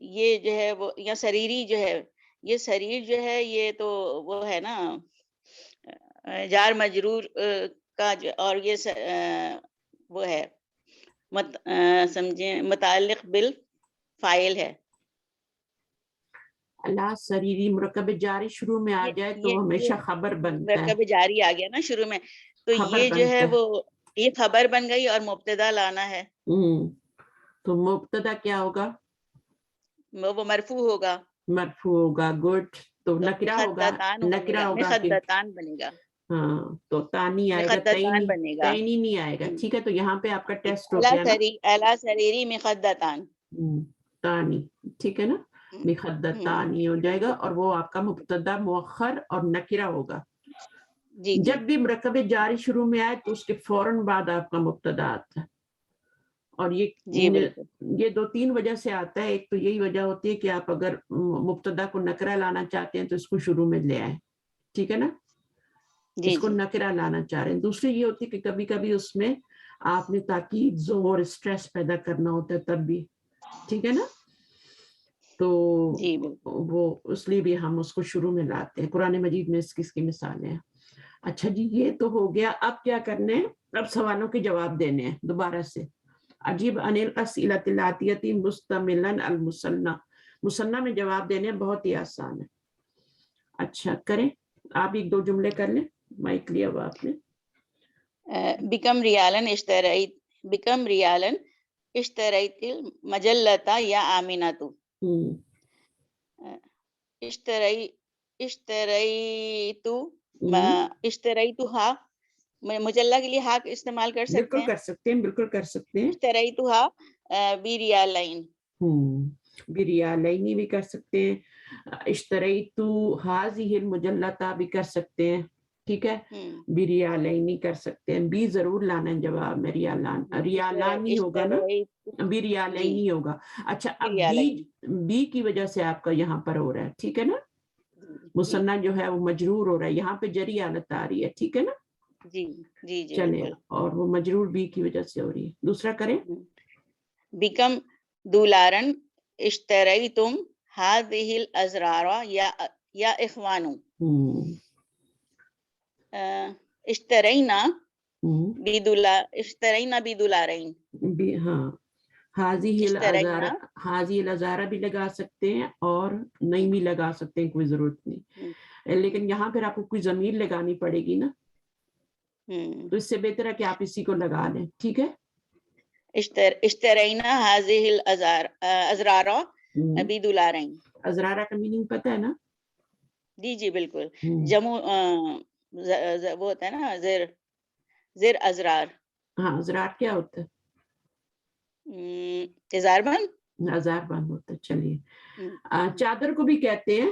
یہ جو ہے وہ، یا سریری جو ہے، یہ سریر جو ہے یہ تو وہ ہے نا جار مجرور کا جو، اور یہ وہ ہے سمجھیں متعلق بالفاعل ہے. اللہ سریری مرکب جاری شروع میں آ جائے تو وہ ہمیشہ خبر بنتا ہے. مرکب جاری آ گیا نا شروع میں، تو خبر یہ جو ہے بنتا وہ یہ خبر بن گئی اور مبتدا لانا ہے. تو مبتدا کیا ہوگا، وہ مرفوع ہوگا. مرفوع ہوگا. گڈ. تو تو نکرا ہوگا. مخدتان نکرا بنے گا, ہوگا کہ مخدتان بنے گا, ہاں تو تانی آئے گا, مخدتان بنے گا. تینی نہیں آئے گا. ٹھیک ہے, تو یہاں پہ آپ کا ٹیسٹ ہو الا گیا نا. الا سریری مخدتان. تانی, ٹھیک ہے نا, مخدتانی ہو جائے گا, اور وہ آپ کا مبتدا مؤخر اور نکرا ہوگا. جی جی جب بھی مرکب جاری شروع میں آئے تو اس کے فوراً بعد آپ کا مبتدا آتا ہے. اور جی بالکل. یہ 2-3 وجہ سے آتا ہے. ایک تو یہی وجہ ہوتی ہے کہ آپ اگر مبتدا کو نکرہ لانا چاہتے ہیں تو اس کو شروع میں لے آئیں, ٹھیک ہے نا, جی اس کو جی نکرہ لانا چاہ رہے ہیں. دوسری یہ ہوتی ہے کہ کبھی کبھی اس میں آپ نے تاکید, زور, اسٹریس پیدا کرنا ہوتا ہے تب بھی, ٹھیک ہے نا, تو جی بالکل. وہ اس لیے بھی ہم اس کو شروع میں لاتے ہیں. قرآن مجید میں اس کی مثالیں ہیں. اچھا جی, یہ تو ہو گیا. اب کیا کرنے ہیں, اب سوالوں کے جواب دینے ہیں دوبارہ سے. عجیب عن الاسئلۃ الآتیۃ مستملا المثنى, مثنیٰ میں جواب دینے بہت ہی آسان ہے. اچھا کریں, آپ 1-2 جملے کر لیں. مائک لیا ہوا آپ نے. بکم ریالن اشتریت المجلۃ یا آمنۃ. اشتریتها, مجلہ کے لیے ہاں استعمال کر سکتے بالکل ہیں. کر سکتے ہیں, بالکل کر سکتے ہیں. اشتریتها بریالین. بریالینی بھی کر سکتے ہیں. اشتریت هذه المجلۃ بھی کر سکتے ہیں, ٹھیک ہے. بریالینی کر سکتے ہیں. بی ضرور لانا ہے جواب میں. ریالانی ہوگا نا, بریالینی ہوگا. اچھا, اب بی کی وجہ سے آپ کا یہاں پر ہو رہا ہے, ٹھیک ہے نا. مثنیٰ جو ہے وہ مجرور ہو رہا ہے, یہاں پہ جری حالت آ رہی ہے, ٹھیک ہے نا. جی جی جی چلے, بالکل. اور وہ مجرور بی کی وجہ سے ہو رہی ہے. دوسرا کریں. بکم دولارن اشتریتم هذه الازرار یا اخوانو. اشترینا بدولارین. ہاں, حاضی الازارہ بھی لگا سکتے ہیں اور نہیں بھی لگا سکتے ہیں, کوئی ضرورت نہیں. لیکن یہاں پھر آپ کو کوئی ضمیر لگانی پڑے گی نا, تو اس سے بہتر ہے کہ آپ اسی کو لگا لیں, ٹھیک ہے. اشترینا هذه الازرار بدولارین. ازرارہ کا میننگ پتہ ہے نا. جی جی بالکل. جمع وہ ہوتا ہے نا, زر ازرار. ہاں, ازرار کیا ہوتا ہے؟ ہزار بند. ہزار بند ہوتا ہے. چلیے, چادر کو بھی کہتے ہیں,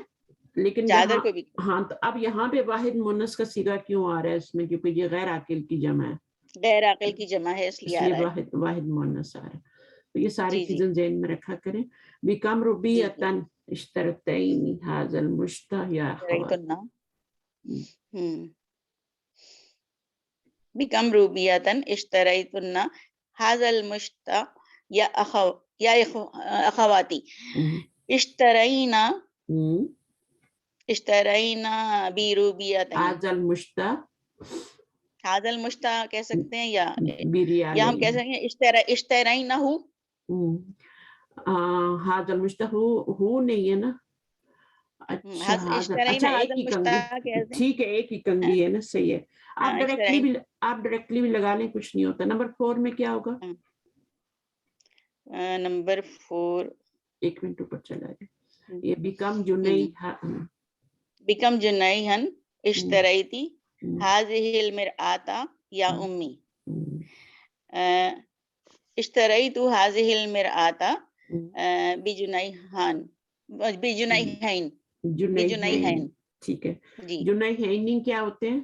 لیکن چادر کو بھی. ہاں, تو اب یہاں پہ واحد مونس کا صیغہ کیوں آ رہا ہے اس میں, کیونکہ یہ غیر عاقل کی جمع ہے. غیر عاقل کی جمع ہے, اس لیے آ رہا ہے. واحد مونس آ رہا ہے. تو یہ ساری جی جی چیزیں ذہن میں رکھا کریں. بکم ربیعۃ اشترتین ھذا المشتہ یا بکم روبیۃ اشتریتن ھذا المشتہ یا اخواتی. اشترینا بیروبیۃ. ھذا المشتہ, ھذا المشتہ کہہ سکتے ہیں, یا ہم کہہ سکتے ہیں اشترینہ. ھذا المشتہ ہو نہیں ہے نا. اچھا, ایک ہی کنگھی, ٹھیک ہے, ایک ہی کنگھی ہے نا, صحیح ہے. آپ ڈائریکٹلی بھی لگا لیں, کچھ نہیں ہوتا. نمبر 4 میں کیا ہوگا؟ نمبر 4 ایک منٹ اوپر چلا جائے. یہ بکم جنیحا, بکم جنیحا اشتریتی هذه المرآة یا امی. اشتریت هذه المرآة بجنیحین. ٹھیک ہے. جنیحین کیا ہوتے ہیں؟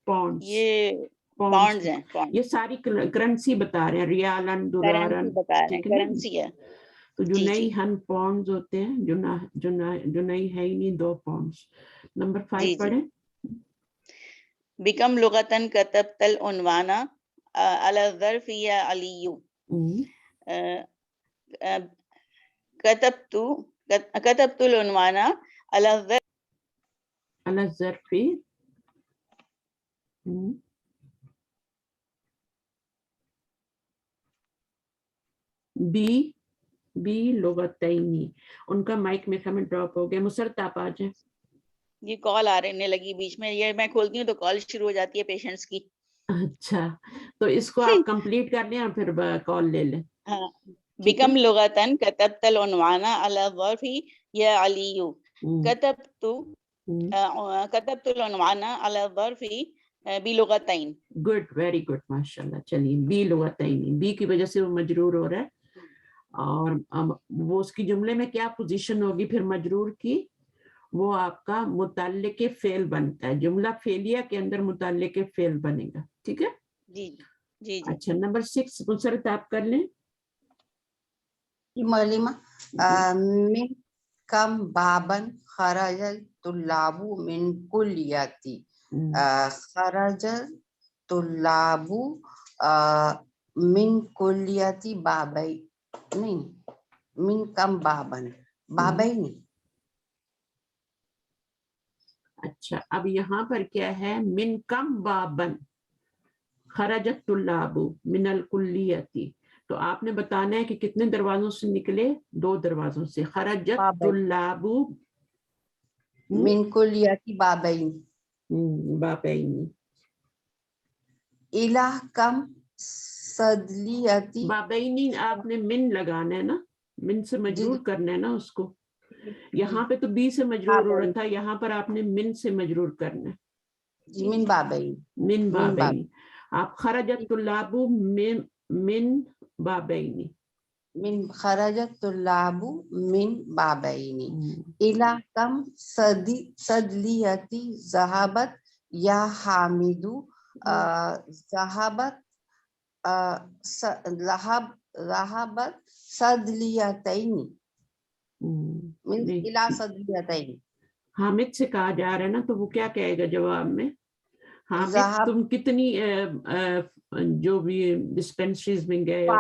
پاؤنڈز. یہ پاؤنڈز ہیں. یہ ساری کرنسی بتا رہے ہیں, ریالن, دولارن, کرنسی ہے. تو جنیحن پاؤنڈز ہوتے ہیں. جنیحین 2 پاؤنڈز. نمبر 5 پڑھیں. بکم لغتن کتبت العنوان علی الظرف یا علی. کتبت العنوان علی الظرف. بی لغتینی. ان کا مائک میں کمنٹ ڈراپ ہو گیا. مسرت آپ آ جائیں. یہ کال آنے لگی بیچ میں, یہ میں کھولتی ہوں تو کال شروع ہو جاتی ہے پیشنٹس کی. اچھا, تو اس کو آپ کمپلیٹ کر لیں اور پھر کال لے لیں. ہاں بکم لغتن کتبت العنوان علی الظرف یا علی کتبت العنوان علی الظرف بلغتین. گڈ، ویری گڈ، ماشاء اللہ. چلیے بی لغتین، بی کی وجہ سے وہ مجرور ہو رہا ہے، اور وہ اس کی جملے میں کیا پوزیشن ہوگی پھر مجرور کی؟ وہ آپ کا متعلق فعل بنتا ہے، جملہ فعلیہ کے اندر متعلق فعل بنے گا. ٹھیک ہے جی جی. اچھا نمبر 6 مسرت آپ کر لیں. معلمہ من کم بابن خرج الطلاب من کلیاتی، خرج الطلاب من کلیاتی بابئی، نہیں من کم بابن، بابئی نہیں. اچھا اب یہاں پر کیا ہے؟ من کم بابن خرج الطلاب من الکلیتی، تو آپ نے بتانا ہے کہ کتنے دروازوں سے نکلے؟ 2 دروازوں سے. خرجت الطلاب من کلیاتی بابئی، بابین. الہ کم صدلیتی، بابین آپ نے من لگانا ہے نا، من سے مجرور کرنا ہے نا اس کو. یہاں پہ تو بی سے مجرور ہو رہا تھا، یہاں پر آپ نے من سے مجرور کرنا ہے. من بابئی، من بابین. آپ خرجت الطلاب من بابین، من خرجت الطلاب من بابین، الہ کم صدلیتی ذہبت یا حامدو، ذہبت ذہبت صدلیتین، الہ صدلیتین. حامد سے کہا جا رہا ہے نا، تو وہ کیا کہے گا جواب میں؟ حامد تم کتنی جو بھی ڈسپینسریز میں گئے ہو،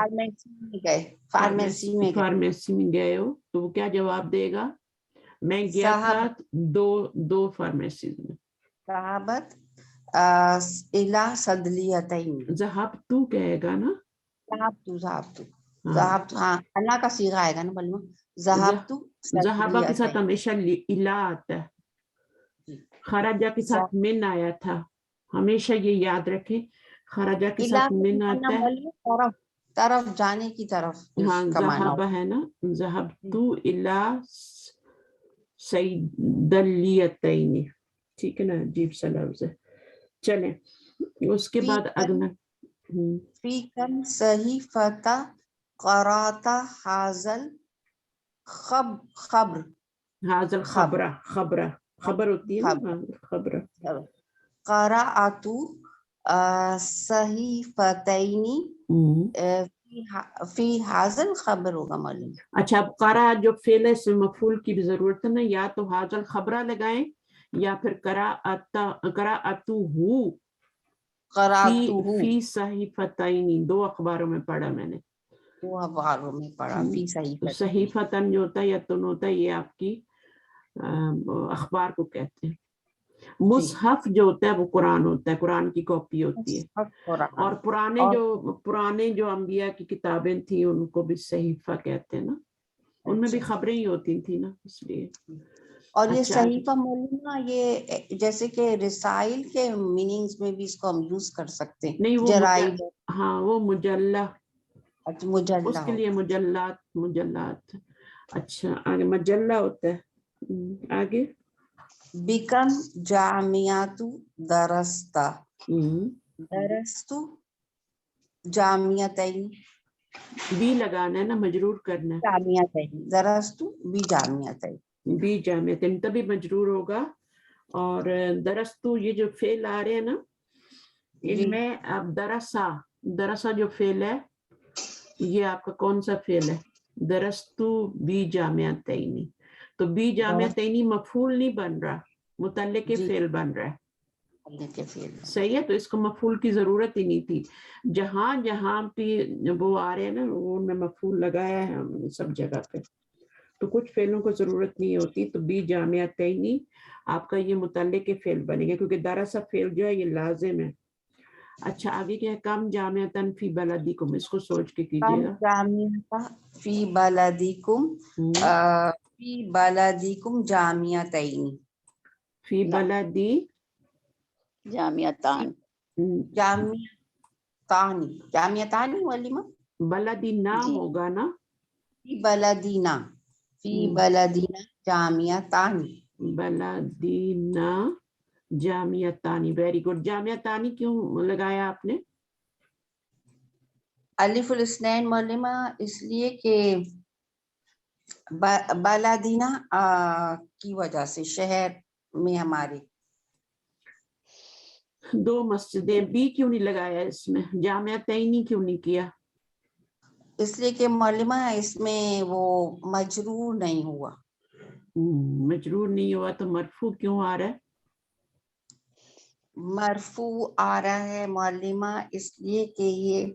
فارمیسی میں گئے ہو، تو وہ کیا جواب دے گا؟ میں گیا تھا 2 فارمیسیز میں. ذہبت الہ صدلیتین، ذہب تو کہے گا نا، ذہبت ہاں اللہ کا صیغہ آئے گا نا بلما. ذہبت ذہبہ کے ساتھ ہمیشہ الہ آتا ہے، خرجہ کے ساتھ من آیا تھا، ہمیشہ یہ یاد رکھیں، خرجہ کے ساتھ من آتا ہے، طرف جانے کی طرف. ہاں ذہبہ ہے نا، ذہبت الى صیدلیتین. ٹھیک ہے نا، عجیب سا لفظ ہے. چلیں اس کے بعد اگلا. فی کم صحیفۃ قرأت حاضل خبر، حاضل خبرہ خبر ہوتی ہے نا، خبرہ. قرأت صحیفتین فی حاضل خبر ہوگا معلوم. اچھا اب قرأ جو فعل ہے اس میں مفعول کی بھی ضرورت ہے نا، یا تو حاضل خبرہ لگائیں یا پھر قرأتہ فی صحیفتین. 2 اخباروں میں پڑھا میں نے، 2 اخباروں میں پڑھا. فی صحیفتین، صحیفتن جو ہوتا ہے یا تن ہوتا ہے، یہ آپ کی اخبار کو کہتے ہیں. مصحف جو ہوتا ہے وہ قرآن ہوتا ہے، قرآن کی کاپی ہوتی ہے. اور پرانے جو انبیاء کی کتابیں تھیں ان کو بھی صحیفہ کہتے ہیں نا، ان میں بھی خبریں ہی ہوتی تھیں نا، اس لیے. اور یہ صحیفہ مولانا یہ جیسے کہ رسائل کے میننگز میں بھی اس کو ہم یوز کر سکتے ہیں. نہیں وہ جرائد، ہاں وہ مجلہ، مجلہ اس کے لیے مجلات. اچھا آگے مجلہ ہوتا ہے. آگے بیکم جامعات درستہ، درست جامعتین، بی لگانا ہے نا، مجرور کرنا ہے. جامعتین، درست بھی جامعتین، بی جامعتین تبھی مجرور ہوگا. اور درستو یہ جو فعل آ رہے ہیں نا، ان میں اب درسا جو فعل ہے یہ آپ کا کون سا فعل ہے؟ درستو بی جامعتین. تو بی جامعتین مفعول نہیں بن رہا، متعلق فعل بن رہا ہے. صحیح ہے، تو اس کو مفعول کی ضرورت ہی نہیں تھی. جہاں جہاں پہ وہ آ رہے ہیں نا وہ میں مفعول لگایا ہے ہم نے سب جگہ پہ، تو کچھ فعلوں کو ضرورت نہیں ہوتی. تو بی جامعتین آپ کا یہ متعلق فعل بنے گا، کیونکہ درسا فعل جو ہے یہ لازم ہے. اچھا آگے کیا ہے؟ کم جامعتن فی بلدکم، اس کو سوچ کے کیجیے گا. جامعہ فی بلدکم، فی بلدکم جامعتین، فی بلدی جامعتان، جامعتانی ولیمہ، بلدی نہ ہوگا نا، فی بلدینا، فی بلدینا جامعتانی، بلدینا جامعتانی. Very good. جامعتانی کیوں لگایا آپ نے؟ الف الاثنین معلمہ اس لیے کہ بلدینا کی وجہ سے شہر میں ہمارے دو مسجدیں. بی کیوں نہیں لگایا اس میں؟ جامعتینی کیوں نہیں کیا؟ اس لیے کہ معلمہ اس میں وہ مجرور نہیں ہوا. مجرور نہیں ہوا تو مرفوع کیوں آ رہا ہے؟ مرفوع آ رہا ہے معلمہ اس لیے کہ یہ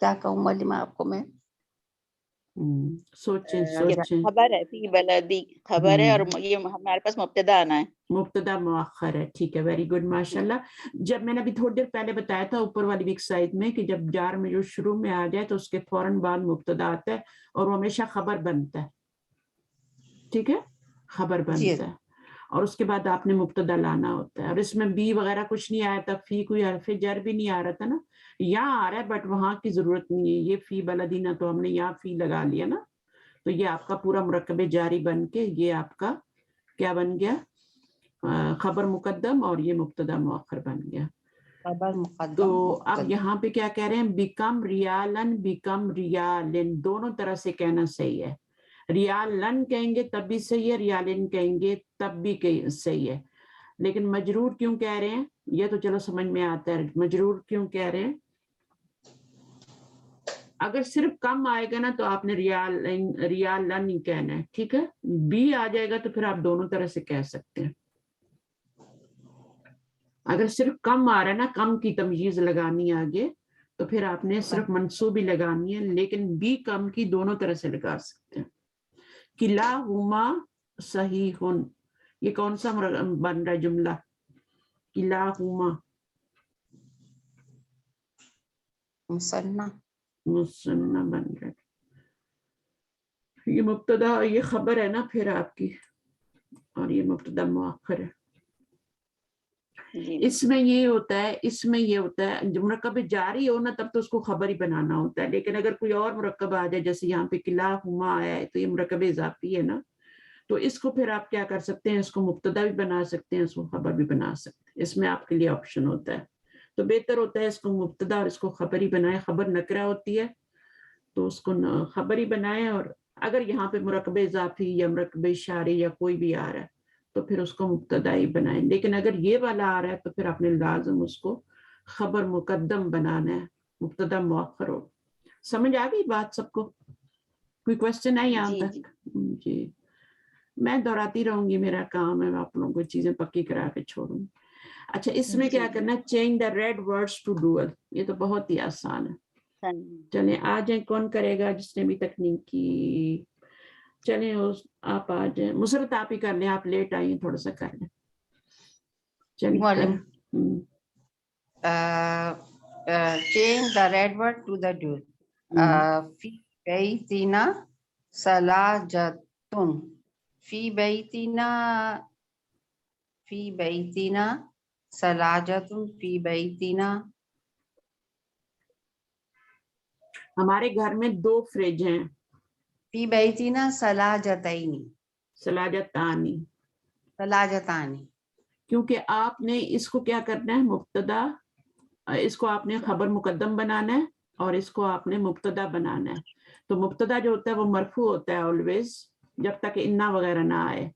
کیا کہوں معلمہ آپ کو میں؟ سوچیں سوچیں. خبر ہے فی بلدی، خبر ہے، اور یہ ہمارے پاس مبتدا آنا ہے، مبتدا مؤخر ہے. ٹھیک ہے، ویری گڈ، ماشاءاللہ. جب میں نے ابھی تھوڑی دیر پہلے بتایا تھا اوپر والی ویک سائڈ میں کہ جب جار میں جو شروع میں آ جائے تو اس کے فوراً بعد مبتدا آتا ہے اور وہ ہمیشہ خبر بنتا ہے. ٹھیک ہے، خبر بنتا ہے اور اس کے بعد آپ نے مبتدا لانا ہوتا ہے. اور اس میں بی وغیرہ کچھ نہیں آیا تھا، فی کوئی حرف جر بھی نہیں آ رہا تھا نا. یہاں آ رہا ہے بٹ وہاں کی ضرورت نہیں ہے. یہ فی بلدینا تو ہم نے یہاں فی لگا لیا نا، تو یہ آپ کا پورا مرکب جاری بن کے یہ آپ کا کیا بن گیا؟ خبر مقدم اور یہ مبتدا مؤخر بن گیا. خبر مقدم. تو اب یہاں پہ کیا کہہ رہے ہیں؟ بیکم ریالن، بیکم ریالن، دونوں طرح سے کہنا صحیح ہے. ریالن کہیں گے تب بھی صحیح ہے، ریالن کہیں گے تب بھی صحیح ہے. لیکن مجرور کیوں کہہ رہے ہیں یہ تو چلو سمجھ میں آتا ہے. مجرور کیوں کہہ رہے ہیں؟ اگر صرف کم آئے گا نا تو آپ نے ریالن ہی کہنا ہے. ٹھیک ہے، بی آ جائے گا تو پھر آپ دونوں طرح سے کہہ سکتے ہیں. اگر صرف کم آ رہا ہے نا، کم کی تمیز لگانی آگے تو پھر آپ نے صرف منصوب ہی لگانی ہے. لیکن بی کم کی دونوں طرح سے لگا سکتے ہیں. کلاہما صحیحن، یہ کون سا بن رہا ہے جملہ؟ کلاہما مثنیٰ مثنیٰ بن رہا ہے. یہ مبتدا، یہ خبر ہے نا پھر آپ کی، اور یہ مبتدا مؤخر ہے. اس میں یہ ہوتا ہے جو مرکب جاری ہو نا تب تو اس کو خبر ہی بنانا ہوتا ہے. لیکن اگر کوئی اور مرکب آ جائے جیسے یہاں پہ کلاہما آیا ہے تو یہ مرکب اضافی ہے نا، تو اس کو پھر آپ کیا کر سکتے ہیں؟ اس کو مبتدا بھی بنا سکتے ہیں، اس کو خبر بھی بنا سکتے ہیں. اس میں آپ کے لیے آپشن ہوتا ہے. تو بہتر ہوتا ہے اس کو مبتدا اور اس کو خبر ہی بنائے. خبر نکرہ ہوتی ہے تو اس کو خبر ہی بنائے. اور اگر یہاں پہ مرکب اضافی یا مرکب اشاری یا کوئی بھی آ رہا ہے تو پھر اس کو مبتدا ہی بنائیں. لیکن اگر یہ والا آ رہا ہے تو پھر آپ نے لازم اس کو خبر مقدم بنانا ہے، مبتدا مؤخر ہو. سمجھ آ گئی بات سب کو؟ کوئی کوشچن ہے یہاں تک؟ جی، میں دہراتی رہوں گی، میرا کام ہے آپ لوگوں کو چیزیں پکی کرا کے چھوڑوں. اچھا، اس میں کیا کرنا ہے؟ Change the red words to dual. یہ تو بہت ہی آسان ہے. چلیں آ جائیں، کون کرے گا جس نے ابھی تک نہیں کی؟ چلیں آپ آ جائیں. مسرت آپ ہی کر لیں، آپ لیٹ آئی ہیں، تھوڑا سا کر لیں. چلیں change the red word to the dual. فی بیتنا ثلاجتن، فی بیتنا ثلاجتن، فی بیتنا. ہمارے گھر میں 2 فریج ہیں. فی بیتنا ثلاجتین، ثلاجتانی، ثلاجتانی. کیونکہ آپ نے اس کو کیا کرنا ہے؟ مبتدا، اس کو آپ نے خبر مقدم بنانا ہے اور اس کو آپ نے مبتدا بنانا ہے. تو مبتدا جو ہوتا ہے وہ مرفوع ہوتا ہے آلویز، جب تک انا وغیرہ نہ آئے.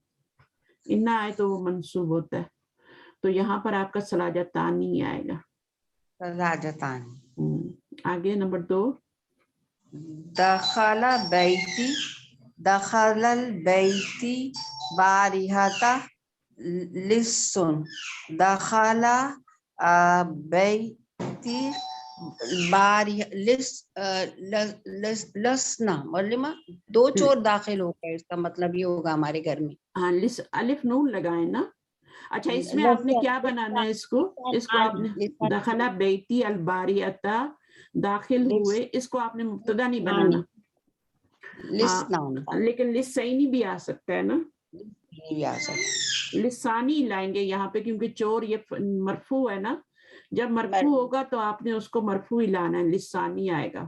انا آئے تو وہ منصوب ہوتا ہے. تو یہاں پر آپ کا ثلاجتانی آئے گا. ثلاجتانی. آگے نمبر 2. دخل بیتی، دخل البیتی بارحتہ لسن، دخل بیتی لسنا. معلومہ 2 چور داخل ہو گئے، اس کا مطلب یہ ہوگا ہمارے گھر میں. ہاں، الف نون لگائیں نا. اچھا، اس میں آپ نے کیا بنانا ہے؟ اس کو آپ نے دخلا بیتی الباریتا، داخل ہوئے، اس کو آپ نے مبتدا نہیں بنانا. لیکن لسانی بھی آ سکتا ہے نا، لسانی لائیں گے یہاں پہ کیونکہ چور یہ مرفوع ہے نا. جب مرفوع ہوگا تو آپ نے اس کو مرفوع ہی لانا ہے، لسانی آئے گا.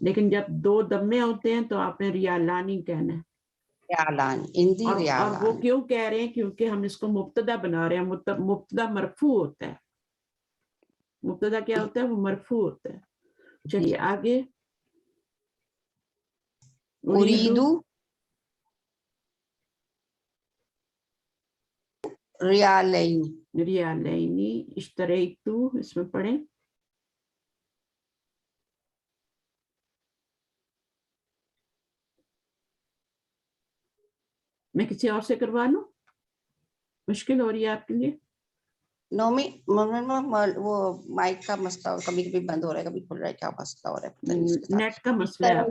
لیکن جب دو دمے ہوتے ہیں تو آپ نے ریالانی کہنا ہے. ریالان اندی اور وہ ریالان. کیوں کہہ رہے ہیں؟ کیونکہ ہم اس کو مبتدا بنا رہے ہیں. مبتدا مرفوع ہوتا ہے. مبتدا کیا ہوتا ہے؟ وہ مرفوع ہوتا ہے. چلیے آگے. اریدو ریالین. ریالینی. اشتریتو اس میں پڑھیں. میں کسی اور سے کروا لوں؟ مشکل ہو رہی ہے آپ کے لیے؟ نومی وہ مائک کا مسئلہ کبھی کبھی بند ہو رہا ہے کبھی کھل رہا ہے. کیا مسئلہ ہو رہا ہے پتہ نہیں اس کے ساتھ. نیٹ کا مسئلہ ہے.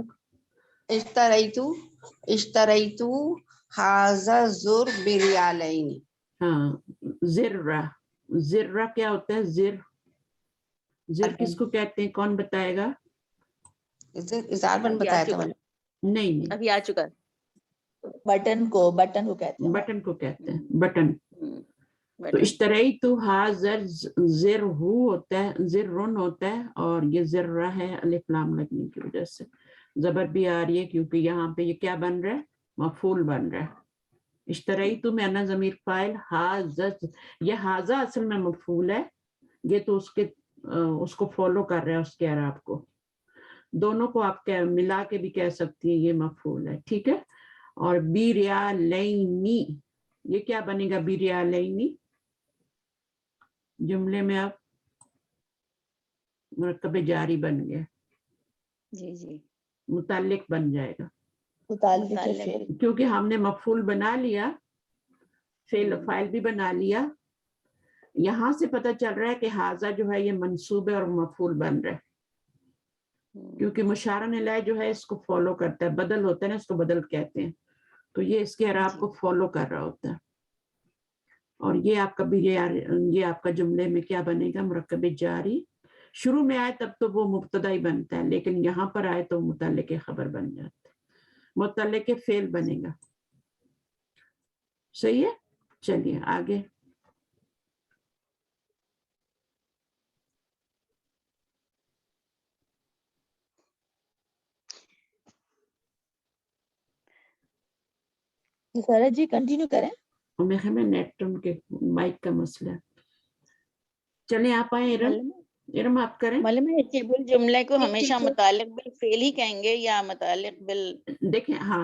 اشتریتو حاضر زر بریالین. ہاں. زرہ. زرہ کیا ہوتا ہے؟ زر کس کو کہتے ہیں؟ کون بتائے گا؟ اظہار بن بتایا تھا میں نے. نہیں ابھی آ چکا. بٹن کو کہتے ہیں. بٹن کو کہتے ہیں. بٹن. تو اشتریت حاضر زر ہوتا ہے، زرن ہوتا ہے، اور یہ ذرہ ہے الف لام لگنے کی وجہ سے. زبر بھی آ رہی ہے کیونکہ یہاں پہ یہ کیا بن رہا ہے؟ مفعول بن رہا ہے. اشتریت میں انا ضمیر فاعل، حاضر یہ حاضہ اصل میں مفعول ہے. یہ تو اس کو فالو کر رہا ہے، اس کے اعراب کو. دونوں کو آپ ملا کے بھی کہہ سکتی ہیں یہ مفعول ہے. ٹھیک ہے. اور بیریالینی یہ کیا بنے گا؟ بیریالینی جملے میں اب مرکب جاری بن گیا. جی جی متعلق بن جائے گا متعلق. کیونکہ ہم نے مفعول بنا لیا، فاعل بھی بنا لیا. یہاں سے پتہ چل رہا ہے کہ حاضہ جو ہے یہ منصوب ہے اور مفعول بن رہا ہے. کیونکہ مشارن الیہ جو ہے اس کو فالو کرتا ہے، بدل ہوتا ہے نا، اس کو بدل کہتے ہیں. تو یہ اس کے اعراب کو فالو کر رہا ہوتا ہے. اور یہ آپ کا یہ آپ کا جملے میں کیا بنے گا؟ مرکب جاری. شروع میں آئے تب تو وہ مبتدا ہی بنتا ہے، لیکن یہاں پر آئے تو متعلق خبر بن جاتا ہے. متعلق فعل بنے گا. صحیح ہے. چلیے آگے. سارا جی کنٹینیو کریں. میں نیٹ ان کے مائک کا مسئلہ ہے. چلیں آپ آئیں. ارم آپ کریں. معلوم جملے کو ہمیشہ متعلق بالفعل ہی کہیں گے یا متعلق دیکھیں ہاں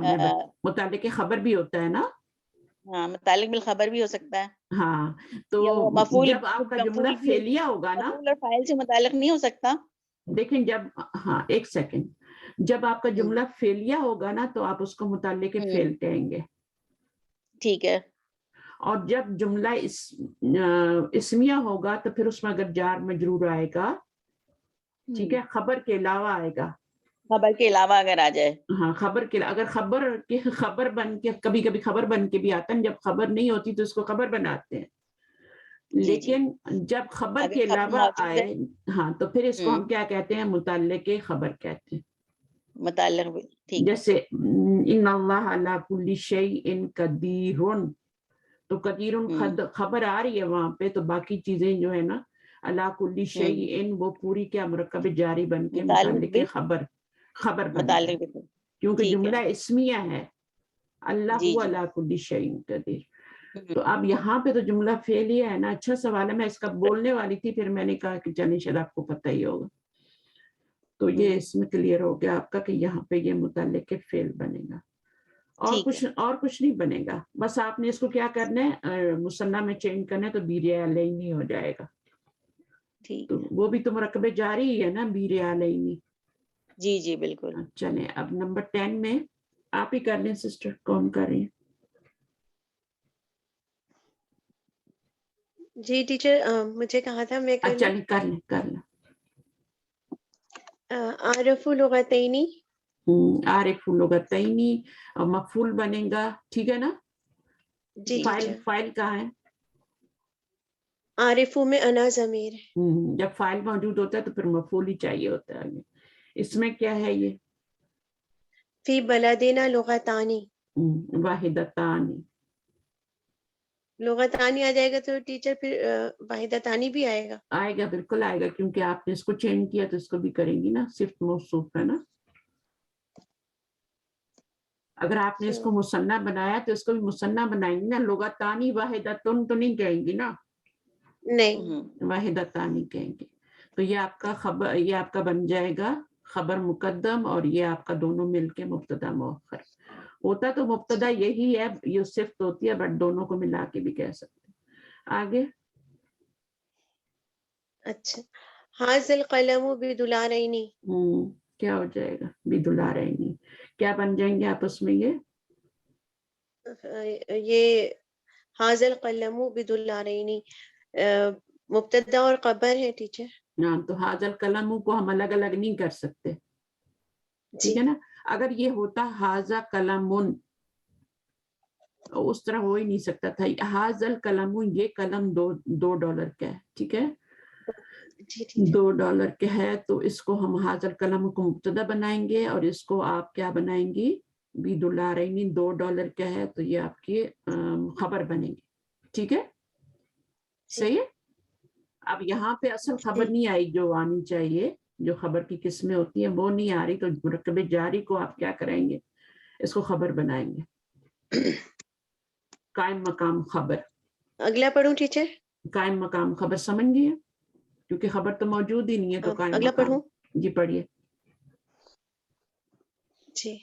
متعلق خبر بھی ہوتا ہے نا. ہاں متعلق بالخبر بھی ہو سکتا ہے. ہاں تو جب آپ کا جملہ فعلیہ ہوگا نا، مفعول اور فاعل سے متعلق نہیں ہو سکتا. دیکھیں جب ہاں ایک سیکنڈ، جب آپ کا جملہ فعلیہ ہوگا نا تو آپ اس کو متعلق فعل کہیں گے. ٹھیک ہے. اور جب جملہ اسمیہ ہوگا تو پھر اس میں اگر جار مجرور آئے گا، ٹھیک ہے، خبر کے علاوہ آئے گا. خبر کے علاوہ اگر آ جائے. ہاں خبر کے اگر خبر بن کے کبھی کبھی خبر بن کے بھی آتا ہے. جب خبر نہیں ہوتی تو اس کو خبر بناتے ہیں. لیکن جب خبر کے علاوہ آئے ہاں تو پھر اس کو ہم کیا کہتے ہیں؟ متعلق خبر کہتے ہیں. متعلق جیسے ان اللہ علی کل شیء قدیر، تو قدیر خبر آ رہی ہے وہاں پہ، تو باقی چیزیں جو ہے نا علی کل شیء وہ پوری کیا مرکب جاری بن کے متعلق خبر بن جائے، کیونکہ جملہ اسمیہ ہے. اللہ علی کل شیء قدیر. تو اب یہاں پہ تو جملہ فعلیہ ہے نا. اچھا سوال ہے، میں اس کا بولنے والی تھی، پھر میں نے کہا کہ چلیں شاید آپ کو پتہ ہی ہوگا. تو یہ اس میں کلیئر ہو گیا آپ کا کہ یہاں پہ یہ متعلق فعل بنے گا. اور کچھ نہیں بنے گا. بس آپ نے اس کو کیا کرنا ہے؟ مثنیٰ میں چینج کرنا ہے، تو بیریالینی ہو جائے گا. تو وہ بھی تو مرکب جاری ہی ہے نا، بیریالینی. جی جی بالکل. چلیں اب نمبر 10 میں آپ ہی کر لیں سسٹر. کون کر رہی ہیں؟ جی ٹیچر مجھے کہا تھا میں کر لیں. عارف لغتینی. عارف لغتینی مفعول بنے گا. ٹھیک ہے نا. جی فاعل کہاں ہے؟ عارفو میں انا ضمیر. جب فاعل موجود ہوتا ہے تو پھر مفعول ہی چاہیے ہوتا ہے. اس میں کیا ہے؟ یہ فی بلدنا لغتانی. واحدتانی. لغتانی آ جائے گا تو ٹیچر پھر واحدتانی بھی آئے گا. بالکل آئے گا، کیونکہ آپ نے اس کو چینج کیا تو اس کو بھی کریں گی نا. صرف موصوف ہے نا. اگر آپ نے اس کو مصنع بنایا تو اس کو بھی مصنع بنائیں گے نا, لغتانی واحدتن تو نہیں کہیں گی نا, نہیں واحدتانی کہیں گے. تو یہ آپ کا خبر, یہ آپ کا بن جائے گا خبر مقدم, اور یہ آپ کا دونوں مل کے مبتدا مؤخر. ہوتا تو مبتدا یہی ہے, یہ صفت ہوتی ہے, بٹ دونوں کو ملا کے بھی کہہ سکتے ہیں. آگے اچھا, حاضل قلم بدولارینی, کیا ہو جائے گا؟ بدولارینی. کیا بن جائیں گے آپ اس میں؟ یہ حاضل قلم بدولارینی مبتدا اور خبر ہے ٹیچر. ہاں, تو حاضل قلم کو ہم الگ الگ نہیں کر سکتے, ٹھیک ہے نا. اگر یہ ہوتا حاضا قلمن, اس طرح ہو ہی نہیں سکتا تھا. حاضل قلم, یہ قلم $2 کا ہے, ٹھیک ہے, $2 کا ہے, تو اس کو ہم حاضل قلم کو مبتدا بنائیں گے, اور اس کو آپ کیا بنائیں گی؟ بدولارینی, $2 کا ہے, تو یہ آپ کی خبر بنے گی, ٹھیک ہے, صحیح ہے. اب یہاں پہ اصل خبر نہیں آئی جو آنی چاہیے, جو خبر کی قسمیں ہوتی ہیں وہ نہیں آ رہی, تو مرکب جاری کو آپ کیا کریں گے؟ اس کو خبر بنائیں گے, قائم مقام خبر. اگلا پڑھوں ٹیچر؟ قائم مقام خبر سمجھ گئے, کیونکہ خبر تو موجود ہی نہیں ہے, تو قائم اگلا مقام. پڑھوں؟ جی پڑھیے. جی,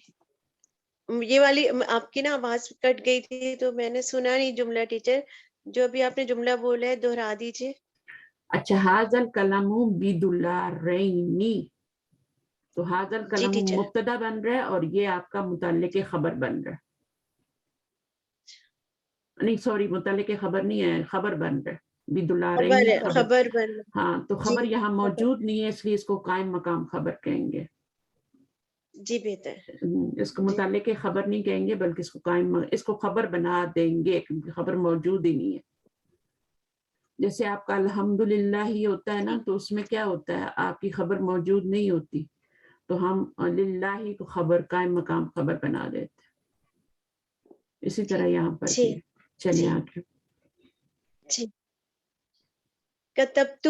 یہ والی آپ کی نا آواز کٹ گئی تھی تو میں نے سنا نہیں جملہ ٹیچر, جو بھی آپ نے جملہ بولا ہے دہرا دیجیے. اچھا, حاضل قلم بدولارینی, تو حاضل قلم ٹیچر. مبتدا بن رہا ہے, اور یہ آپ کا متعلق خبر بن رہا ہے. نہیں سوری, متعلق خبر نہیں ہے, خبر بن رہا ہے. بدولارینی خبر بن. ہاں, تو جی خبر یہاں موجود نہیں ہے, اس لیے اس کو قائم مقام خبر کہیں گے. جی بہتر. اس کو متعلق خبر نہیں کہیں گے, بلکہ اس کو قائم, اس کو خبر بنا دیں گے, کیونکہ خبر موجود ہی نہیں ہے. جیسے آپ کا الحمدللہ ہی ہوتا ہے نا, تو اس میں کیا ہوتا ہے؟ آپ کی خبر موجود نہیں ہوتی, تو ہم للہ ہی کو خبر, قائم مقام خبر بنا دیتے. اسی طرح یہاں پر بھی. چلیں آگے. کتبت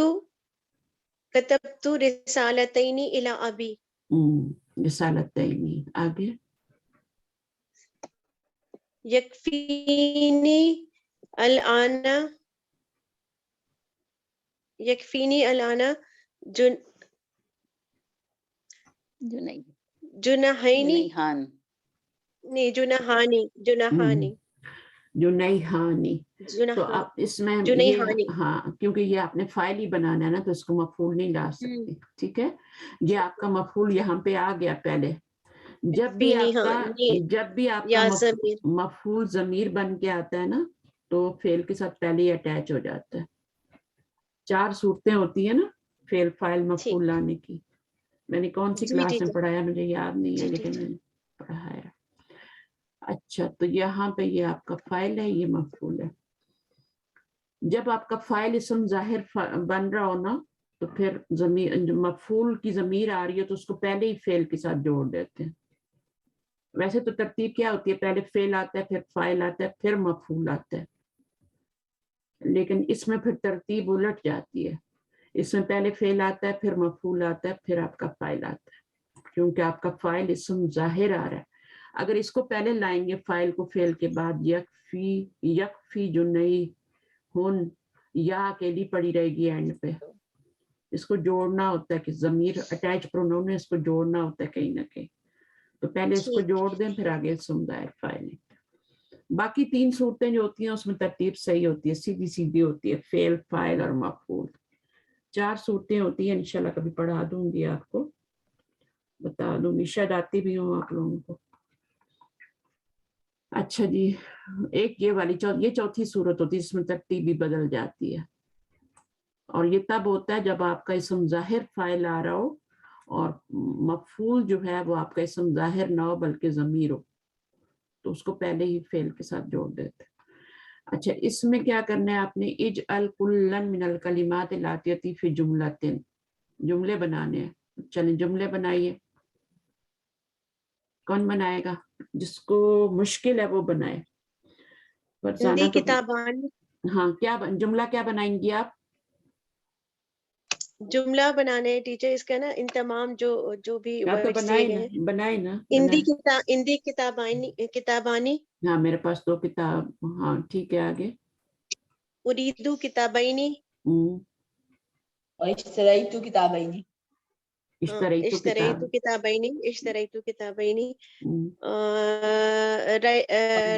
رسالتین الی ابی. رسالتین. آگے. یکفینی الآن جناحانی تو اب اس میں یہ, ہاں, کیونکہ یہ آپ نے فائل ہی بنانا ہے نا, تو اس کو مفعول نہیں لا سکتے, ٹھیک ہے. یہ آپ کا مفعول یہاں پہ آ گیا پہلے. جب بھی آپ کا مفعول ضمیر بن کے آتا ہے نا, تو فعل کے ساتھ پہلے ہی اٹیچ ہو جاتا ہے. 4 صورتیں ہوتی ہیں نا فعل فاعل مفعول لانے کی. میں نے کون سی کلاس میں پڑھایا مجھے یاد نہیں ہے, لیکن میں نے پڑھایا. اچھا, تو یہاں پہ یہ آپ کا فاعل ہے, یہ مفعول ہے. جب آپ کا فاعل اسم ظاہر بن رہا ہو نا, تو پھر مفعول کی ضمیر آ رہی ہے, تو اس کو پہلے ہی فعل کے ساتھ جوڑ دیتے ہیں. ویسے تو ترتیب کیا ہوتی ہے؟ پہلے فعل آتا ہے, پھر فاعل آتا ہے, پھر مفعول آتا ہے. لیکن اس میں پھر ترتیب الٹ جاتی ہے. اس میں پہلے فعل آتا ہے, پھر مفعول آتا ہے, پھر آپ کا فاعل آتا ہے, کیونکہ آپ کا فاعل اسم ظاہر آ رہا ہے. اگر اس کو پہلے لائیں گے فاعل کو فعل کے بعد, یکفی جنیحن, یا اکیلی پڑی رہے گی اینڈ پہ. اس کو جوڑنا ہوتا ہے کہ ضمیر اٹیچ پروناؤن ہے, اس کو جوڑنا ہوتا ہے کہیں نہ کہیں. تو پہلے اس کو جوڑ دیں, پھر آگے اسم ظاہر فاعل. باقی 3 صورتیں جو ہوتی ہیں اس میں ترتیب صحیح ہوتی ہے, سیدھی سیدھی ہوتی ہے, فعل فاعل اور مفعول. 4 صورتیں ہوتی ہیں, انشاءاللہ کبھی پڑھا دوں گی, آپ کو بتا دوں گی, شاید آتی بھی ہوں آپ لوگوں کو. اچھا جی, ایک یہ والی یہ چوتھی صورت ہوتی ہے جس میں ترتیب بھی بدل جاتی ہے, اور یہ تب ہوتا ہے جب آپ کا اسم ظاہر فاعل آ رہا ہو, اور مفعول جو ہے وہ آپ کا اسم ظاہر نہ ہو بلکہ ضمیر ہو, تو اس کو پہلے ہی فعل کے ساتھ جوڑ دیتے. اچھا, اس میں کیا کرنا ہے آپ نے؟ اجعل کلا من الکلمات الاتیۃ فی جملۃ, جملے بنانے ہیں. چلیں جملے بنائیے. کون بنائے گا؟ جس کو مشکل ہے وہ بنائے. کتابان. ہاں, کیا جملہ کیا بنائیں گی آپ؟ جملہ بنانے ٹیچر اس کا نا ان تمام جو بھی کیا تو ورڈز دیے گئے ہیں. بنائے نا اندی کتابانی. ہاں میرے پاس 2 کتاب. ہاں ٹھیک ہے آگے. اریدو کتابینی. اشتریتو کتابینی. اشتریتو کتابینی.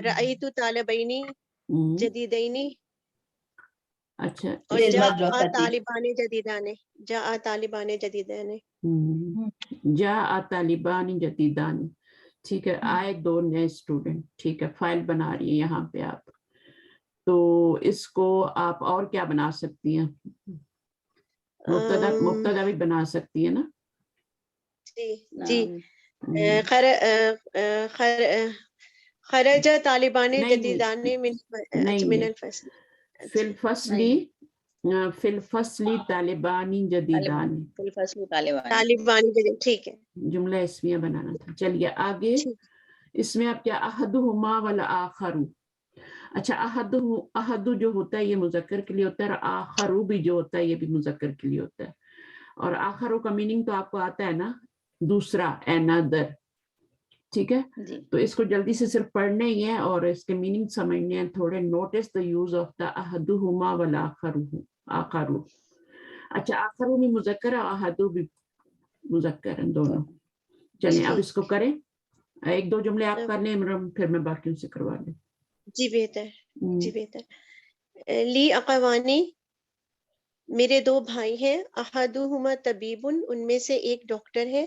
رأیتو طالبینی جدیدینی. اچھا اور جاء طالبان جدیدان. جاء طالبان جدیدان. ٹھیک ہے آئے 2 نئے اسٹوڈنٹ. ٹھیک ہے فائل بنا رہی ہیں یہاں پہ آپ. تو اس کو آپ اور کیا بنا سکتی ہیں؟ مبتدا بھی بنا سکتی ہیں نا. جی خرج طالبان جدیدان من الفصل. فی الفصل طالبان جدیدان. طالبان جدید. ٹھیک ہے جملہ اسمیہ بنانا تھا. چلیے آگے. اس میں اب کیا احدہما والآخر. اچھا احد جو ہوتا ہے یہ مذکر کے لیے ہوتا ہے اور آخر بھی جو ہوتا ہے یہ بھی مذکر کے لیے ہوتا ہے. اور آخر کا میننگ تو آپ کو آتا ہے نا دوسرا another. ٹھیک ہے تو اس کو جلدی سے صرف پڑھنا ہی ہے اور اس کے میننگ سمجھنے ہیں تھوڑے. Notice the use of the احدہما والآخر. اچھا آخر بھی مذکر ہے احد بھی مذکر ہیں دونوں. چلیں اب اس کو کریں. 1-2 جملے آپ کر لیں پھر میں باقیوں سے کروا لیں. جی بہتر. لی اقوانی میرے 2 بھائی ہیں. احدہما طبیب ان میں سے ایک ڈاکٹر ہے.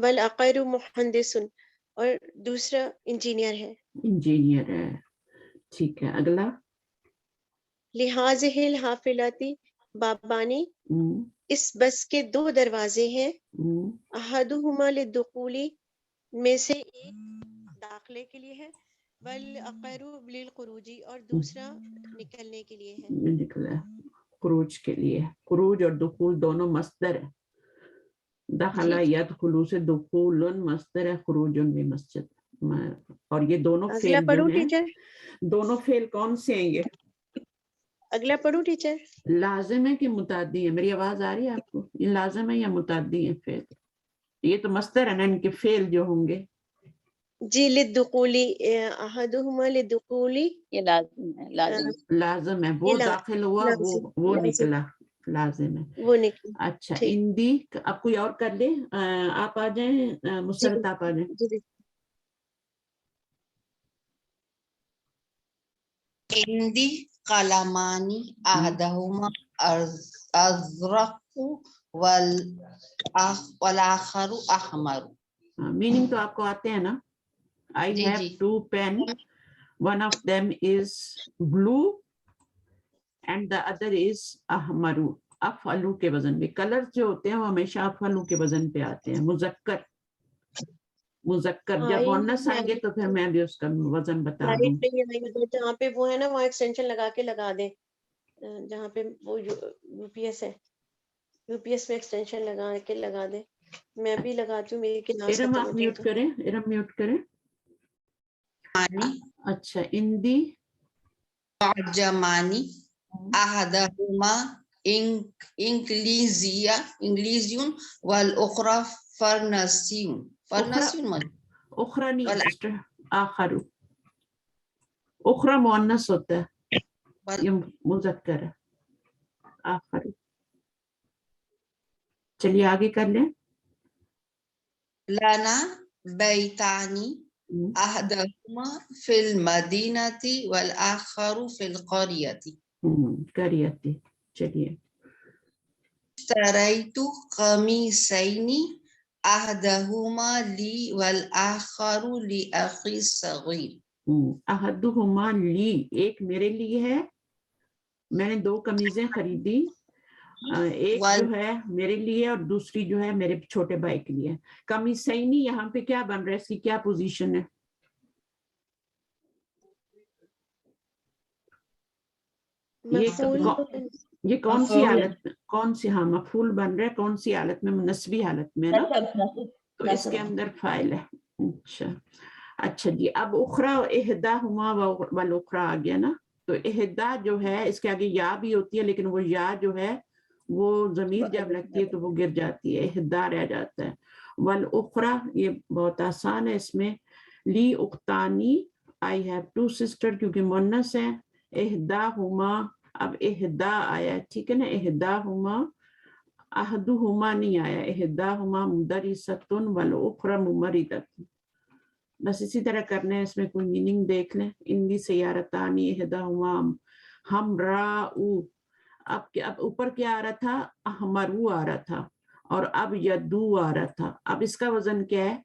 والآخر مہندس اور دوسرا انجینئر ہے. ٹھیک ہے اگلا. لہذہ الحافلۃ بابانی اس بس کے 2 دروازے ہیں. احدہما للدخول میں سے ایک داخلے کے لیے ہے. والآخر للخروج اور دوسرا نکلنے کے لیے ہے. خروج کے لیے. خروج اور دخول دونوں مصدر ہے. دخل یدخل سے دخول مصدر ہے. خروج بھی مسجد. اور یہ دونوں فعل جو ہیں دونوں فعل کون سے ہیں یہ؟ اگلا پڑھوں ٹیچر. لازم ہے کہ متعدی ہے؟ میری آواز آ رہی ہے آپ کو؟ یہ لازم ہے یا متعدی ہے فعل؟ یہ تو مصدر ہے نا ان کے فعل جو ہوں گے. جی للدخولی احدہما للدخولی یہ لازم ہے. وہ داخل ہوا وہ نکلا لازم ہے. وہ نکلا. اچھا اندی اب کوئی اور کر لے. آپ آ جائیں مسرت آپ آ جائیں. اندی قلمانی احدہما ازرق والآخر احمر. میننگ تو آپ کو آتے ہیں نا. I have 2 pen. One of them is blue and the other is ahmaru. افعلو کے وزن پہ. کلر جو ہوتے ہیں وہ ہمیشہ افعلو کے وزن پہ آتے ہیں. مذکر جب مؤنث آئیں گے تو پھر میں بھی اس کا وزن بتا دوں. جہاں پہ وہ ہے نا وہاں ایکسٹینشن لگا کے لگا دیں. جہاں پہ وہ یو پی ایس ہے یو پی ایس میں ایکسٹینشن لگا کے لگا دیں. میں بھی لگاتی ہوں. میری کلاس ارم آپ میوٹ کریں. ارم میوٹ کریں. اچھا اندی جمانی احدہما انگلیزیون والاخرى فرنسیون. اخرى نہیں سسٹر آخر. اخرى مؤنث ہوتا ہے یہ مذکر ہے آخر. چلیے آگے کر لیں. لنا بیتانی احدہما فی المدینۃ والآخر فی القریۃ. قریۃ. چلیے. اشتریت قمیصین احدہما لی والآخر لأخی الصغیر. احدہما لی ایک میرے لیے ہے. میں نے 2 قمیضیں خریدی. ایک جو ہے میرے لیے اور دوسری جو ہے میرے چھوٹے بھائی کے لیے. قمیصین یہاں پہ کیا بن رہا ہے؟ اس کی کیا پوزیشن ہے؟ یہ کون سی حالت میں کون سی مفعول بن رہا ہے کون سی حالت میں؟ نسبی حالت میں نا. تو اس کے اندر فاعل ہے. اچھا جی. اب اخرى احداہما والاخرى آ گیا نا. تو احدا جو ہے اس کے آگے یا بھی ہوتی ہے لیکن وہ یا جو ہے وہ ضمیر جب لگتی ہے تو وہ گر جاتی ہے, اہدا رہ جاتا ہے. والاخرى یہ بہت آسان ہے اس میں, لی اختانی I have two sister کیونکہ مونس ہے, اہداہما اب اہدا آیا, ٹھیک ہے نا, اہداہما احدہما نہیں آیا, اہداہما مدرستن والاخرى ممرضۃ. بس اسی طرح کرنا ہے, اس میں کوئی میننگ دیکھ لیں. اندی سیارتانی اہداہما حمراء, اب اوپر کیا آ رہا تھا, احمرو آ رہا تھا, اور اب یدو آ رہا تھا. اب اس کا وزن کیا ہے,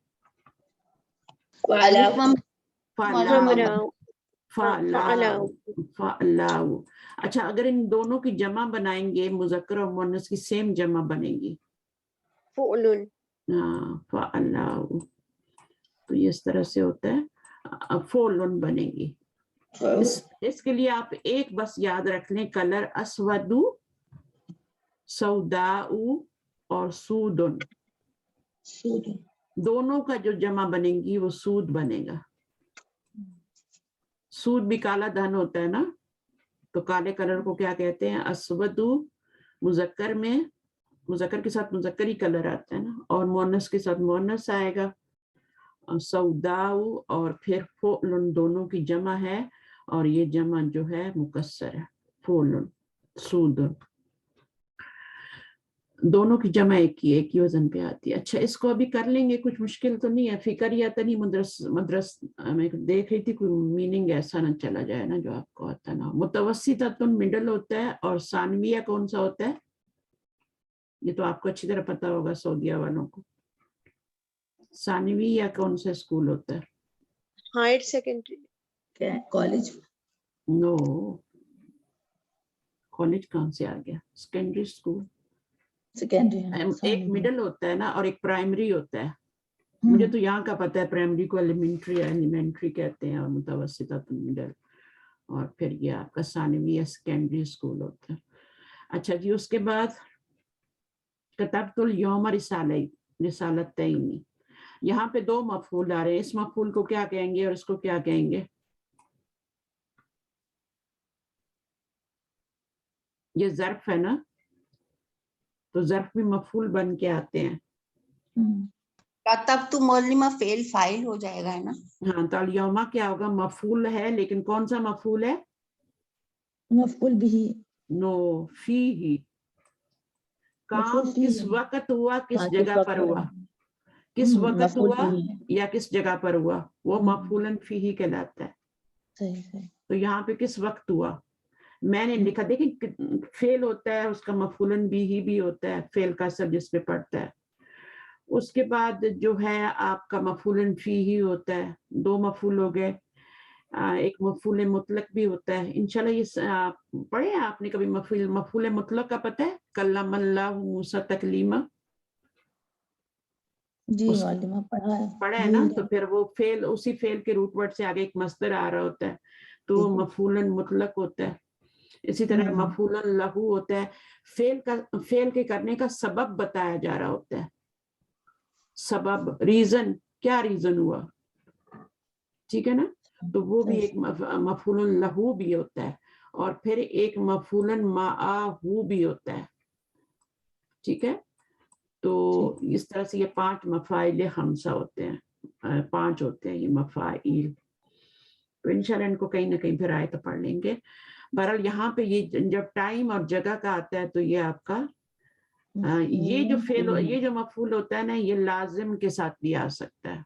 فعلاؤ. اچھا اگر ان دونوں کی جمع بنائیں گے, مذکر اور مؤنث کی سیم جمع بنے گی, فعلن. ہاں فعلاؤ, تو یہ اس طرح سے ہوتا ہے, فعلن بنے گی. اس کے لیے آپ ایک بس یاد رکھ لیں, کلر اسودو, سوداؤ اور سودن, دونوں کا جو جمع بنے گی وہ سود بنے گا. سود بھی کالا دھن ہوتا ہے نا, تو کالے کلر کو کیا کہتے ہیں, اسودو. مذکر میں مذکر کے ساتھ مذکر ہی کلر آتا ہے نا, اور مؤنث کے ساتھ مؤنث آئے گا. سوداؤ اور پھر فعلن دونوں کی جمع ہے, اور یہ جمع جو ہے مکسر ہے, فعلن سودن, دونوں کی جمع ایک ہی وزن پہ آتی ہے. اچھا اس کو ابھی کر لیں گے, کچھ مشکل تو نہیں ہے. فکر یا تنی مدرس میں دیکھ رہی تھی, کوئی میننگ ایسا نہ چلا جائے نا جو آپ کو آتا نا. متوسطۃ مڈل ہوتا ہے, اور ثانویہ کون سا ہوتا ہے, یہ تو آپ کو اچھی طرح پتا ہوگا سعودیہ والوں کو. ثانویہ کون سا اسکول ہوتا ہے, ہائر سیکنڈری کالج. نو, کالج کہاں سے آ گیا, سیکنڈری اسکول. ایک مڈل ہوتا ہے نا, اور ایک پرائمری ہوتا ہے. مجھے تو یہاں کا پتا ہے, پرائمری کو ایلیمنٹری کہتے ہیں, اور متوسطۃ مڈل, اور پھر یہ آپ کا ثانویہ سیکنڈری اسکول ہوتا ہے. اچھا جی, اس کے بعد کتبت الیوم رسالتین. یہاں پہ دو مفعول آ رہے ہیں, اس مفعول کو کیا کہیں گے اور اس کو کیا کہیں گے, یہ ظرف ہے نا, تو ظرف بھی مفعول بن کے آتے ہیں. تب تو مولمہ فعل فاعل ہو جائے گا ہے نا. ہاں, تو الیوم کیا ہوگا, مفعول ہے, لیکن کون سا مفعول ہے, مفعول بھی. نو, فی ہی. کام کس وقت ہوا, کس جگہ پر ہوا, کس وقت ہوا یا کس جگہ پر ہوا, وہ مفعول فیہ کہلاتا ہے. تو یہاں پہ کس وقت ہوا, میں نے لکھا, دیکھیں فعل ہوتا ہے, اس کا مفعول بھی بھی ہوتا ہے, فعل کا اثر جس پہ پڑتا ہے. اس کے بعد جو ہے آپ کا مفعول فیہ ہوتا ہے, دو مفعول ہو گئے. ایک مفعول مطلق بھی ہوتا ہے. انشاءاللہ یہ پڑھے آپ نے کبھی مفعول مطلق کا پتہ ہے, کلم اللہ موسیٰ تکلیما, جی معلومہ پڑھا ہے نا. تو پھر وہ فعل, اسی فعل کے روٹ ورڈ سے آگے ایک مصدر آ رہا ہوتا ہے, تو وہ مفعول مطلق ہوتا ہے. اسی طرح مفعول لہو ہوتا ہے, فعل کے کرنے کا سبب بتایا جا رہا ہوتا ہے. سبب, ریزن, کیا ریزن ہوا, ٹھیک ہے نا. تو وہ بھی ایک مفعول لہو بھی ہوتا ہے, اور پھر ایک مفعول معہ بھی ہوتا ہے, ٹھیک ہے. تو اس طرح سے یہ 5 مفاعل خمسہ ہوتے ہیں, 5 ہوتے ہیں یہ مفاعل. تو انشاءاللہ ان کو کہیں نہ کہیں پھر آئے تو پڑھ لیں گے. بہرحال یہاں پہ یہ جب ٹائم اور جگہ کا آتا ہے, تو یہ آپ کا یہ جو فعل, یہ جو مفعول ہوتا ہے نا, یہ لازم کے ساتھ بھی آ سکتا ہے,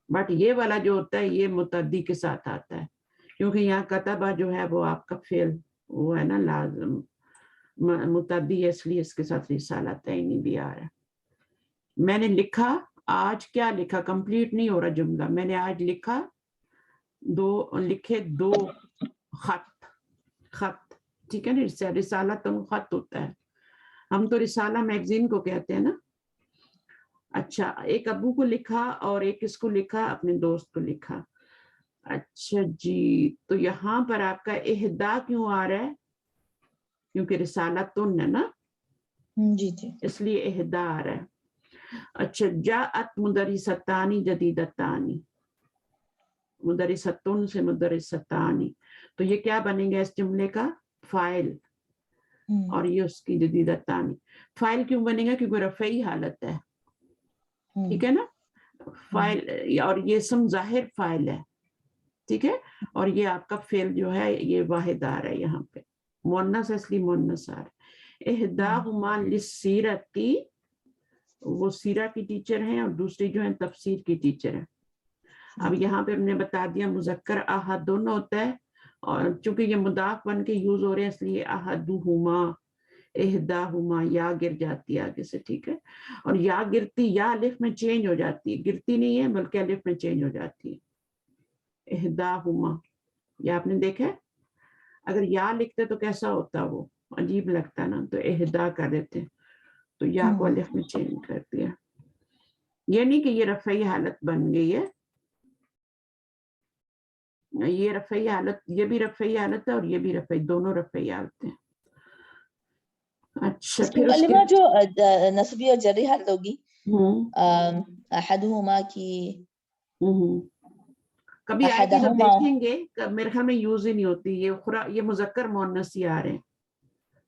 بٹ یہ والا جو ہوتا ہے یہ متعدی کے ساتھ آتا ہے, کیونکہ یہاں کتبہ جو ہے وہ آپ کا فعل وہ ہے نا لازم, متعدی ہے, اس لیے اس کے ساتھ رسالتین بھی آ رہا ہے. میں نے لکھا, آج کیا لکھا, کمپلیٹ نہیں ہو رہا جملہ, میں نے آج لکھا, لکھے 2 خط, ٹھیک ہے نا. رسالہ تو خط ہوتا ہے, ہم تو رسالہ میگزین کو کہتے ہیں نا. اچھا, ایک ابو کو لکھا اور ایک اس کو لکھا, اپنے دوست کو لکھا. اچھا جی, تو یہاں پر آپ کا اہدا کیوں آ رہا ہے, کیونکہ رسالہ تن ہے نا, جی جی, اس لیے اہدا آ رہا ہے. اچھا, جاءت مدرستانی جدیدتانی, مدرستن سے مدرستانی, تو یہ کیا بنے گا اس جملے کا فاعل. اور یہ اس کی جدیدہ تانی. فائل کیوں بنے گا؟ کیونکہ رفعی حالت ہے, ٹھیک ہے نا. فائل اور یہ اسم ظاہر فائل ہے, ٹھیک ہے, اور یہ آپ کا فعل جو ہے یہ واحد آ رہا ہے یہاں پہ, مؤنث اصلی مؤنث آ رہا ہے. احداہما للسیرتی, وہ سیرہ کی ٹیچر ہیں اور دوسری جو ہیں تفسیر کی ٹیچر ہیں. اب یہاں پہ ہم نے بتا دیا مذکر احد دونوں ہوتا ہے, اور چونکہ یہ مضاف بن کے یوز ہو رہے ہیں اس لیے احدہما احداہما یا گر جاتی ہے آگے سے, ٹھیک ہے. اور یا گرتی, یا الف میں چینج ہو جاتی ہے, گرتی نہیں ہے بلکہ الف میں چینج ہو جاتی ہے. احداہما, یا آپ نے دیکھا ہے اگر یا لکھتے تو کیسا ہوتا, وہ عجیب لگتا نا, تو احدا کر دیتے, تو یا کو الف میں چینج کر دیا. یہ نہیں کہ یہ رفعی حالت بن گئی ہے, یہ رفعی حالت, یہ بھی رفعی حالت ہے اور یہ بھی رفعی, دونوں رفعی حالت ہیں. اچھا پھر اس کے جو نصبی اور جری حالت ہوگی احدہما کی, کبھی آئے گی تو دیکھیں گے, میرے خیال میں یوز ہی نہیں ہوتی, یہ مذکر مؤنث ہی آ رہے ہیں,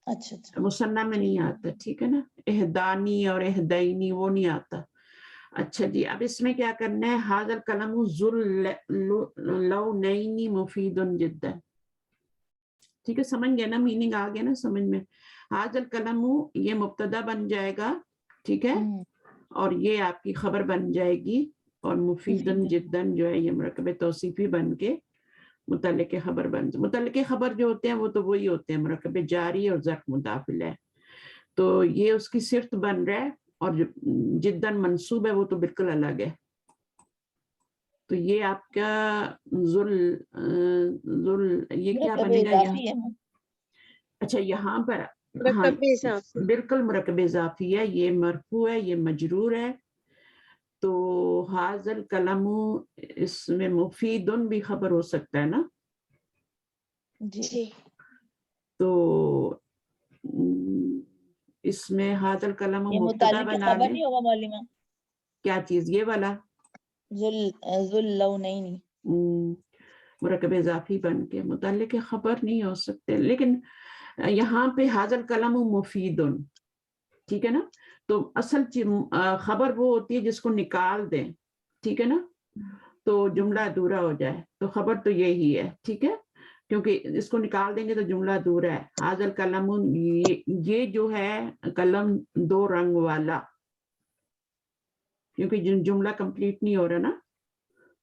اچھا مثنیٰ میں نہیں آتا, ٹھیک ہے نا. احدانی اور احدینی وہ نہیں آتا. اچھا جی, اب اس میں کیا کرنا ہے, ھذا الکلم ذو اللونین مفید جدا, ٹھیک ہے, سمجھ گئے نا, میننگ آ گیا نا سمجھ میں. ھذا الکلم یہ مبتدا بن جائے گا, ٹھیک ہے, اور یہ آپ کی خبر بن جائے گی, اور مفیدن جدن جو ہے یہ مرکب توصیفی بن کے متعلق خبر بن جائے. متعلق خبر جو ہوتے ہیں وہ تو وہی ہوتے ہیں مرکب جاری اور ظرف مضاف الیہ, تو یہ اس کی صفت بن رہا ہے, اور جو جدن منصوب ہے وہ تو بالکل الگ ہے. تو یہ آپ کا یہ کیا بنے گا یہاں؟ اچھا یہاں پر ہاں بالکل مرکب اضافی ہے, یہ مرفوع ہے, یہ مجرور ہے. تو ھذا الکلم اس میں مفیدن بھی خبر ہو سکتا ہے نا جی, تو اس میں ھذا الکلم مبتدا بنا لیں. نہیں ہوگا معلومہ کیا چیز یہ والا ذو اللونین مرکب اضافی بن کے متعلق خبر نہیں ہو سکتے, لیکن یہاں پہ ھذا الکلم مفیدن, ٹھیک ہے نا. تو اصل خبر وہ ہوتی ہے جس کو نکال دیں, ٹھیک ہے نا, تو جملہ ادھورا ہو جائے, تو خبر تو یہی ہے, ٹھیک ہے, کیونکہ اس کو نکال دیں گے تو جملہ ادھورا ہے. ھذا الکلم, یہ جو ہے قلم دو رنگ والا, کیونکہ جملہ کمپلیٹ نہیں ہو رہا نا,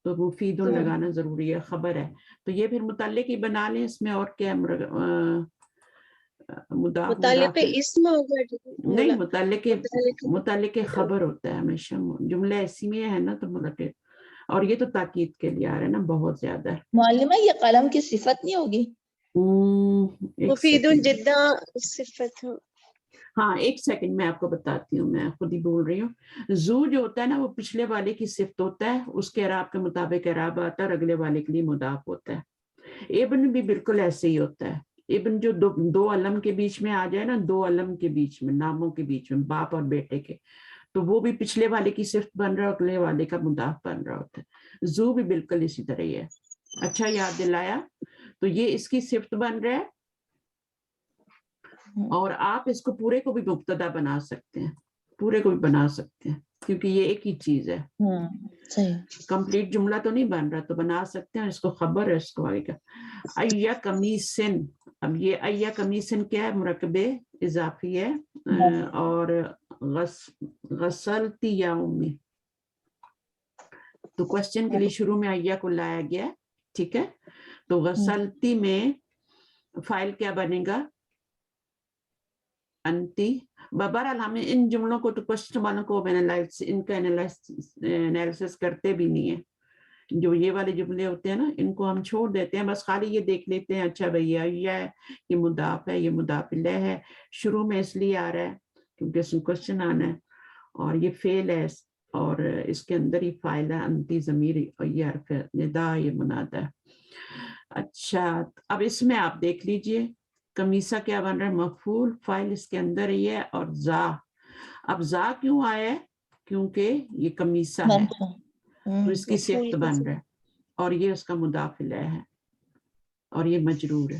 تو مفید لگانا ضروری ہے, خبر ہے. تو یہ پھر متعلق ہی بنا لیں, اس میں اور کیا متعلق اسم ہوگا, نہیں, متعلق خبر ہوتا ہے ہمیشہ, جملہ ایسی میں ہے نا تو متعلق, اور یہ تو تاکید کے لیے آ رہا ہے نا بہت زیادہ. معلومہ یہ قلم کی صفت نہیں ہوگی, مفید جدا صفت. ہاں ایک سیکنڈ میں آپ کو بتاتی ہوں, میں خود ہی بول رہی ہوں. زو جو ہوتا ہے نا وہ پچھلے والے کی صفت ہوتا ہے, اس کے اعراب کے مطابق اعراب آتا ہے, اور اگلے والے کے لیے مضاف ہوتا ہے. ابن بھی بالکل ایسے ہی ہوتا ہے. ابن جو دو علم کے بیچ میں آ جائے نا, دو علم کے بیچ میں, ناموں کے بیچ میں, باپ اور بیٹے کے, تو وہ بھی پچھلے والے کی صفت بن رہا ہے, اگلے والے کا مضاف بن رہا ہوتا ہے. زو بھی بالکل اسی طرح ہی ہے. اچھا یاد دلایا, تو یہ اس کی صفت بن رہا ہے, اور آپ اس کو پورے کو بھی مبتدا بنا سکتے ہیں, پورے کو بھی بنا سکتے ہیں, کیونکہ یہ ایک ہی چیز ہے. کمپلیٹ جملہ تو نہیں بن رہا, تو بنا سکتے ہیں, اس کو خبر ہے, اس کو آئے گا. ایا کمیسن, اب یہ ایا کمیسن کیا ہے, مرکب اضافی ہے, اور غسلتی یا امی, تو کوشچن کے لیے شروع میں ایا کو لایا گیا, ٹھیک ہے. تو غسلتی میں فائل کیا بنے گا, انتی. بہرحال ہم ان جملوں کو تو کوشچن والوں کو ان کا انالیسس کرتے بھی نہیں ہیں. جو یہ والے جملے ہوتے ہیں نا, ان کو ہم چھوڑ دیتے ہیں, بس خالی یہ دیکھ لیتے ہیں, اچھا بھیا یہ مضاف ہے, یہ مضاف الیہ ہے, شروع میں اس لیے آ رہا ہے کیونکہ اس میں کوشچن آنا ہے, اور یہ فعل ہے, اور اس کے اندر ہی فاعل ہے, انتی ضمیر, اور یہ حرف ندا, یہ منادا ہے. اچھا اب اس میں آپ دیکھ لیجئے کمیسہ کیا بن رہا ہے, مفعول, فاعل اس کے اندر ہی ہے, اور ذا. اب ذا کیوں آیا ہے, کیونکہ یہ کمیسہ ہے, تو اس کی صفت بن رہا ہے, اور یہ اس کا مضاف الیہ ہے, اور یہ مجرور ہے.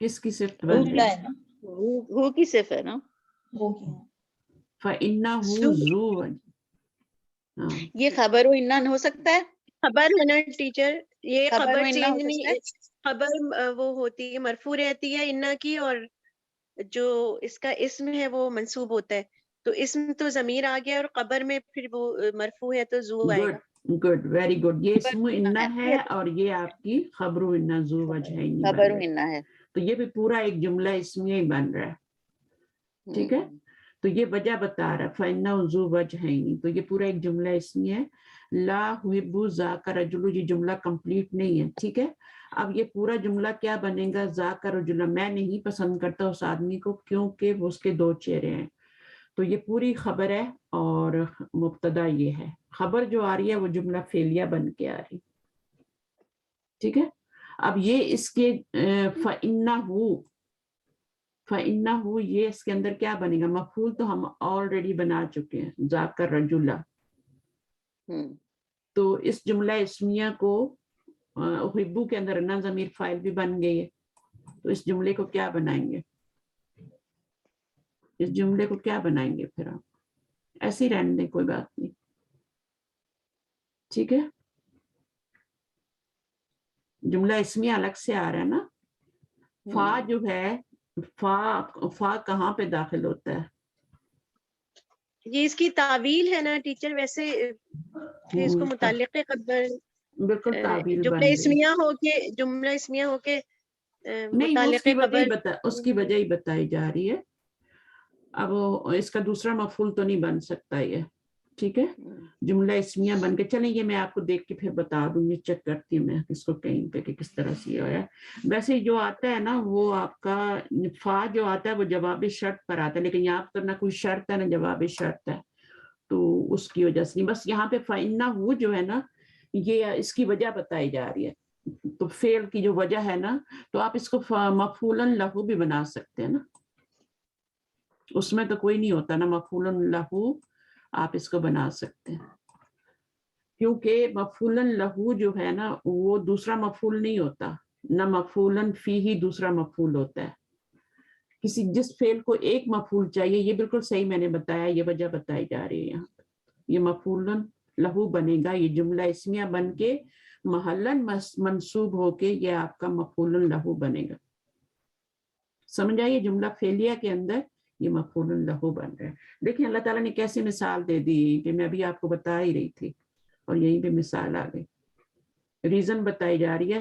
کس کی صفت ہو بن جملہ رہی؟ ہے نا، ہو کی صرف ہے نا. ہو کی. فَإِنَّهُ ذُو وَجْهٍ. ہاں یہ خبر و انن ہو سکتا ہے. خبر ہے نا ٹیچر، یہ خبر خبر و اننا چینج ہو سکتا ہے. نہیں، خبر وہ ہوتی ہے مرفوع رہتی ہے انا کی، اور جو اس کا اسم ہے وہ منصوب ہوتا ہے. تو اسم تو ضمیر آ گیا، اور خبر میں پھر وہ مرفوع ہے تو زو آئے گا. Good very good. یہ اسم انا ہے ہے. اور یہ آپ کی خبر انا ذو وجہین بن خبر و رہا ہے. اننا ہے. تو یہ بھی پورا ایک جملہ اسمیہ ہی بن رہا ہے. ٹھیک ہے، تو یہ وجہ بتا رہا ہے فَإِنَّهُ ذُو وَجْهَيْنِ. تو یہ پورا ایک جملہ اسمیہ ہے. لا يحب ذاک رجل، یہ جملہ کمپلیٹ نہیں ہے. ٹھیک ہے، اب یہ پورا جملہ کیا بنے گا؟ ذاک رجل، میں نہیں پسند کرتا اس آدمی کو کیونکہ اس کے دو چہرے ہیں. تو یہ پوری خبر ہے اور مبتدا یہ ہے. خبر جو آ رہی ہے وہ جملہ فعلیہ بن کے آ رہی. ٹھیک ہے، اب یہ اس کے فَإِنَّهُ یہ اس کے اندر کیا بنے گا؟ مفعول تو ہم آلریڈی بنا چکے ہیں، ذاک الرجل. تو اس جملہ اسمیہ کو احبو کے اندر نا ضمیر فاعل بھی بن گئی ہے. تو اس جملے کو کیا بنائیں گے؟ اس جملے کو کیا بنائیں گے پھر آپ؟ ایسے ہی رہنے دیں، کوئی بات نہیں. ٹھیک ہے، جملہ اسمیہ الگ سے آ رہا ہے نا. فا جو ہے، فا کہاں پہ داخل ہوتا ہے؟ یہ اس کی تعویل ہے نا ٹیچر. ویسے کہ اس کو متعلق خبر بالکل تعویل بن جملہ رہی. جملہ اسمیہ ہو کے نہیں، وہ متعلق خبر. اس کی وجہ ہی بتائی جا رہی ہے. اب اس کا دوسرا مفعول تو نہیں بن سکتا یہ. ٹھیک ہے، جملہ اسمیہ بن کے چلیں. یہ میں آپ کو دیکھ کے پھر بتا دوں گی، چیک کرتی ہوں میں اس کو کہیں پہ کہ کس طرح سے ہے. ویسے جو آتا ہے نا وہ آپ کا فا جو آتا ہے وہ جواب شرط پر آتا ہے، لیکن یہاں پر نہ کوئی شرط ہے نہ جواب شرط ہے. تو اس کی وجہ سے نہیں، بس یہاں پہ فَإِنَّهُ جو ہے نا یہ اس کی وجہ بتائی جا رہی ہے. تو فعل کی جو وجہ ہے نا، تو آپ اس کو مفعولاً لہو بھی بنا سکتے ہیں نا. اس میں تو کوئی نہیں ہوتا نا، مفعولاً لہو آپ اس کو بنا سکتے ہیں. کیونکہ مفعولاً لہو جو ہے نا وہ دوسرا مفعول نہیں ہوتا، نہ مفعولاً فیہ دوسرا مفعول ہوتا ہے. جس فعل کو ایک مفعول چاہیے، یہ بالکل صحیح میں نے بتایا، یہ وجہ بتائی جا رہی ہے یہاں پہ. یہ مفعولاً لہو بنے گا، یہ جملہ اسمیہ بن کے محلاً منصوب ہو کے یہ آپ کا مفعولاً لہو بنے گا. سمجھ آئیے، جملہ فعلیہ کے اندر یہ مفعولاً لہو بن رہا ہے. دیکھیں اللہ تعالیٰ نے کیسی مثال دے دی کہ میں ابھی آپ کو بتا ہی رہی تھی اور یہیں پہ مثال آ گئی. ریزن بتائی جا رہی ہے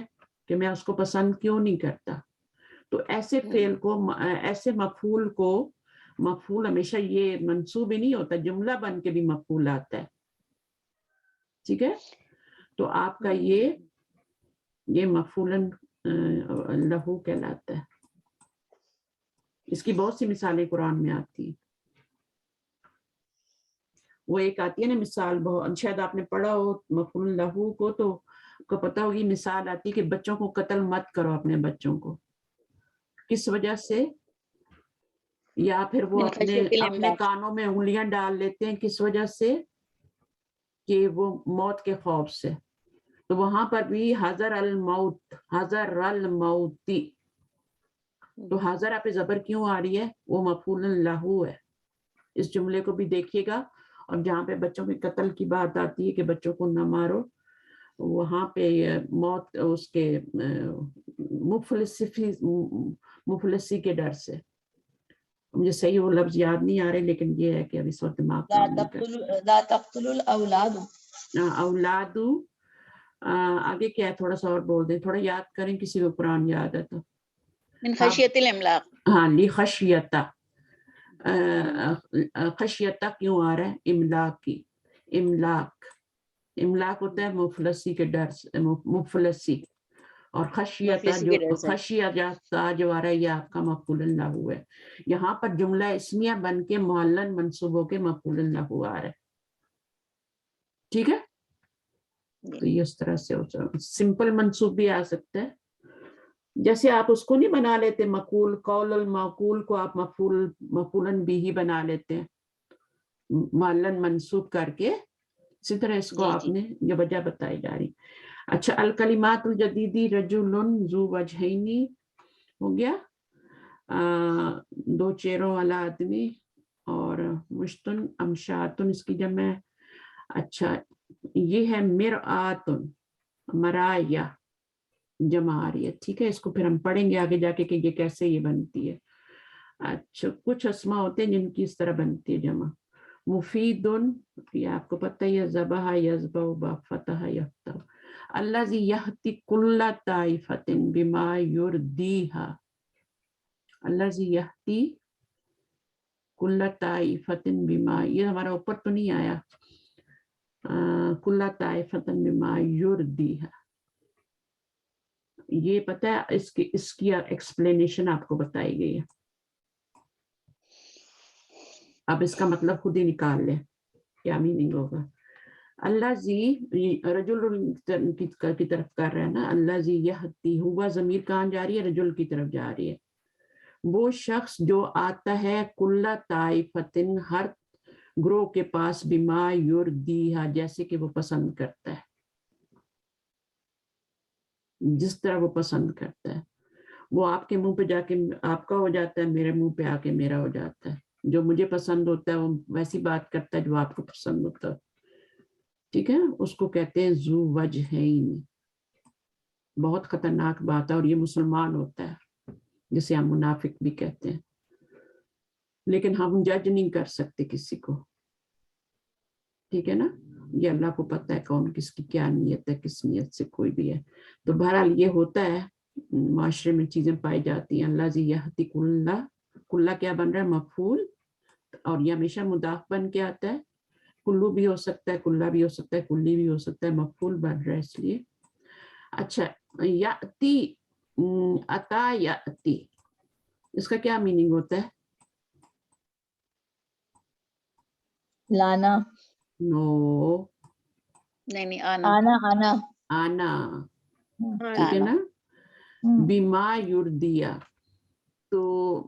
کہ میں اس کو پسند کیوں نہیں کرتا. تو ایسے فعل کو، ایسے مفعول کو، مفعول ہمیشہ یہ منصوب ہی نہیں ہوتا، جملہ بن کے بھی مفعول آتا ہے. ٹھیک ہے، تو آپ کا یہ مفعولاً لہو کہلاتا ہے. اس کی بہت سی مثالیں قرآن میں آتی ہیں. وہ ایک آتی ہے نا مثال، بہت شاید آپ نے پڑھا ہو مفعول لہو کو، تو کو پتہ ہوگی مثال آتی ہے کہ بچوں کو قتل مت کرو، اپنے بچوں کو. کس وجہ سے؟ یا پھر وہ اپنے کانوں میں انگلیاں ڈال لیتے ہیں، کس وجہ سے؟ کہ وہ موت کے خوف سے. تو وہاں پر بھی حذر الموت، حذر الموتی. تو حاضرہ پہ زبر کیوں آ رہی ہے؟ وہ مفعول لہو ہے. اس جملے کو بھی دیکھیے گا. اور جہاں پہ بچوں کے قتل کی بات آتی ہے کہ بچوں کو نہ مارو، وہاں پہ موت اس کے مفلسی کے ڈر سے. مجھے صحیح وہ لفظ یاد نہیں آ رہے، لیکن یہ ہے کہ ابھی اس وقت دماغ کام نہیں کرتا. لا تقتلوا الاولاد. اولاد آگے کیا ہے؟ تھوڑا سا اور بول دیں، تھوڑا یاد کریں، کسی کو قرآن یاد ہے تو. من خشیت الاملاق. ہاں، لی خشیتا. خشیتا کیوں آ رہا ہے؟ املاک کی. املاک ہوتا ہے مفلسی کے ڈر سے، مفلسی. اور خشیتا جو آ رہا ہے یہ آپ کا مفعول لہو ہے. یہاں پر جملہ اسمیہ بن کے محلاً منصوب ہو کے مفعول لہو آ رہا ہے. ٹھیک ہے، تو یہ اس طرح سے سمپل منصوب بھی آ سکتا ہے. جیسے آپ اس کو نہیں بنا لیتے مقول، قول المعقول کو آپ مفعولاً بھی ہی بنا لیتے ہیں محلاً منصوب کر کے، اسی طرح اس کو آپ نے یہ وجہ بتائی جا رہی. اچھا، الکلمات الجدیدی رجل ذو وجہین ہو گیا. دو چیروں والا آدمی، اور مشتن امشاتن اس کی جمع ہے. اچھا یہ ہے مرآتن، مرایا جمع آ رہی ہے. ٹھیک ہے، اس کو پھر ہم پڑھیں گے آگے جا کے کہ یہ کیسے یہ بنتی ہے. اچھا کچھ اسماء ہوتے ہیں جن کی اس طرح بنتی ہے جمع. مفیدن، یہ آپ کو پتہ ہی ہے، ذبح یذبح با فتح یفتح. الذی یہتی کل طائفۃ بما یردیھا. الذی یہتی کل طائفۃ بما، یہ ہمارا اوپر تو نہیں آیا، کل طائفۃ بما یردیھا. یہ پتہ ہے اس کی ایکسپلینیشن آپ کو بتائی گئی ہے. اب اس کا مطلب خود ہی نکال لیں کیا میننگ ہوگا. اللہ زی رجل کی طرف کر رہا ہے نا. اللہ زی یہتی، ہوا ضمیر کہاں جا رہی ہے؟ رجل کی طرف جا رہی ہے. وہ شخص جو آتا ہے کل طائفتن، ہر گروہ کے پاس، بما یردیھا، جیسے کہ وہ پسند کرتا ہے، جس طرح وہ پسند کرتا ہے. وہ آپ کے منہ پہ جا کے آپ کا ہو جاتا ہے، میرے منہ پہ آ کے میرا ہو جاتا ہے. جو مجھے پسند ہوتا ہے وہ ویسی بات کرتا ہے جو آپ کو پسند ہوتا ہے. ٹھیک ہے، اس کو کہتے ہیں ذو وجہین. بہت خطرناک بات ہے، اور یہ مسلمان ہوتا ہے جسے ہم منافق بھی کہتے ہیں. لیکن ہم جج نہیں کر سکتے کسی کو. ٹھیک ہے نا، یہ اللہ کو پتہ ہے کون کس کی کیا نیت ہے، کس نیت سے کوئی بھی ہے. تو بہرحال یہ ہوتا ہے، معاشرے میں چیزیں پائی جاتی ہیں. اللہ زی یہتی کلّا، کلّا کیا بن رہا ہے؟ مفعول، اور یہ ہمیشہ مضاف بن کے آتا ہے. کلو بھی ہو سکتا ہے، کلّا بھی ہو سکتا ہے، کلی بھی ہو سکتا ہے، مفعول بن رہا ہے اس لیے. اچھا یاتی، عطا یاتی، اس کا کیا میننگ ہوتا ہے؟ لانا. نہیں آنا. آنا. آنا. ٹھیک ہے نا. بما یردیا. تو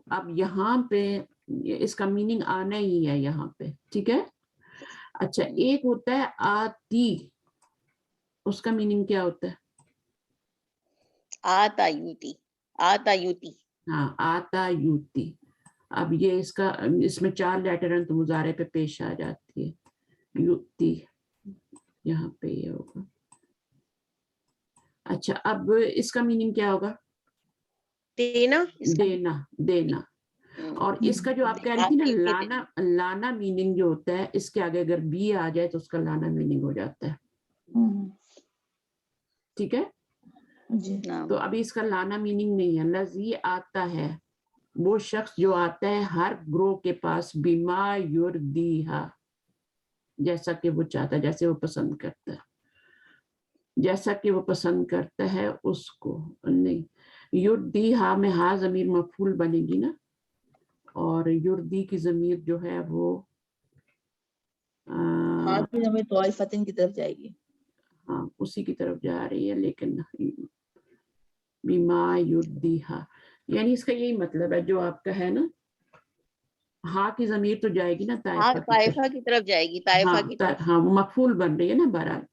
اب یہاں پہ اس کا میننگ آنا ہی ہے یہاں پہ. ٹھیک ہے. اچھا ایک ہوتا ہے آتی، اس کا میننگ کیا ہوتا ہے؟ آتا یوتی. آتا یوتی. ہاں آتا یوتی. اب یہ اس میں 4 لیٹر ہیں تو مضارع پہ پیش آ جاتی ہے. یوتی یہاں پہ یہ ہوگا. اچھا اب اس کا میننگ کیا ہوگا؟ دینا. دینا. دینا. اور اس کا جو آپ کہہ رہی تھی نا لانا، لانا میننگ جو ہوتا ہے، اس کے آگے اگر بی آ جائے تو اس کا لانا میننگ ہو جاتا ہے. ٹھیک ہے. تو ابھی اس کا لانا میننگ نہیں ہے. لذی آتا ہے، وہ شخص جو آتا ہے ہر گروہ کے پاس، بما یردیھا، جیسا کہ وہ چاہتا ہے، جیسے وہ پسند کرتا ہے، جیسا کہ وہ پسند کرتا ہے اس کو. نہیں، یردیھا میں ہا ضمیر مفعول بنے گی نا، اور یردی کی ضمیر جو ہے وہ ہاں کی ضمیر طائفتن کی طرف جائے گی. ہاں اسی کی طرف جا رہی ہے، لیکن بما یردیھا، یعنی اس کا یہی مطلب ہے جو آپ کا ہے نا. ہاں کی ضمیر تو جائے گی نا طائفہ کی طرف جائے گی. طائفہ کی طرف. ہاں وہ مفعول بن رہی ہے نا بہرحال.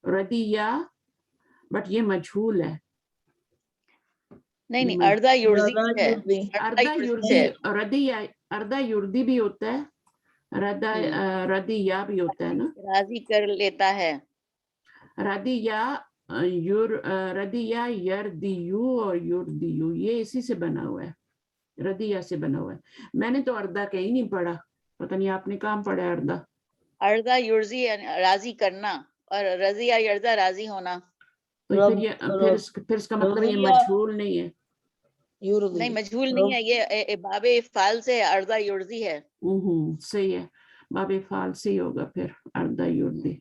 ردیہ، بٹ یہ مجھول ہے. نہیں اردہ یرزی ہے. اردہ یردی بھی ہوتا ہے، ردیہ بھی ہوتا ہے نا. راضی کر لیتا ہے. ردیہ یردیو اور یردیو، یہ اسی سے بنا ہوا ہے، ردیہ سے بنا ہوا ہے. میں نے تو اردہ کہیں نہیں پڑھا، پتہ نہیں آپ نے کہاں پڑھا ہے اردہ. اردہ یرزی راضی کرنا، اور رضیہ یرزا راضی ہونا. تو پھر اس کا مطلب یہ مجھول نہیں ہے. نہیں مجھول نہیں ہے، یہ باب افعال سے اردہ یرزی ہے. صحیح ہے، باب افعال سے ہی ہوگا پھر اردہ یردی.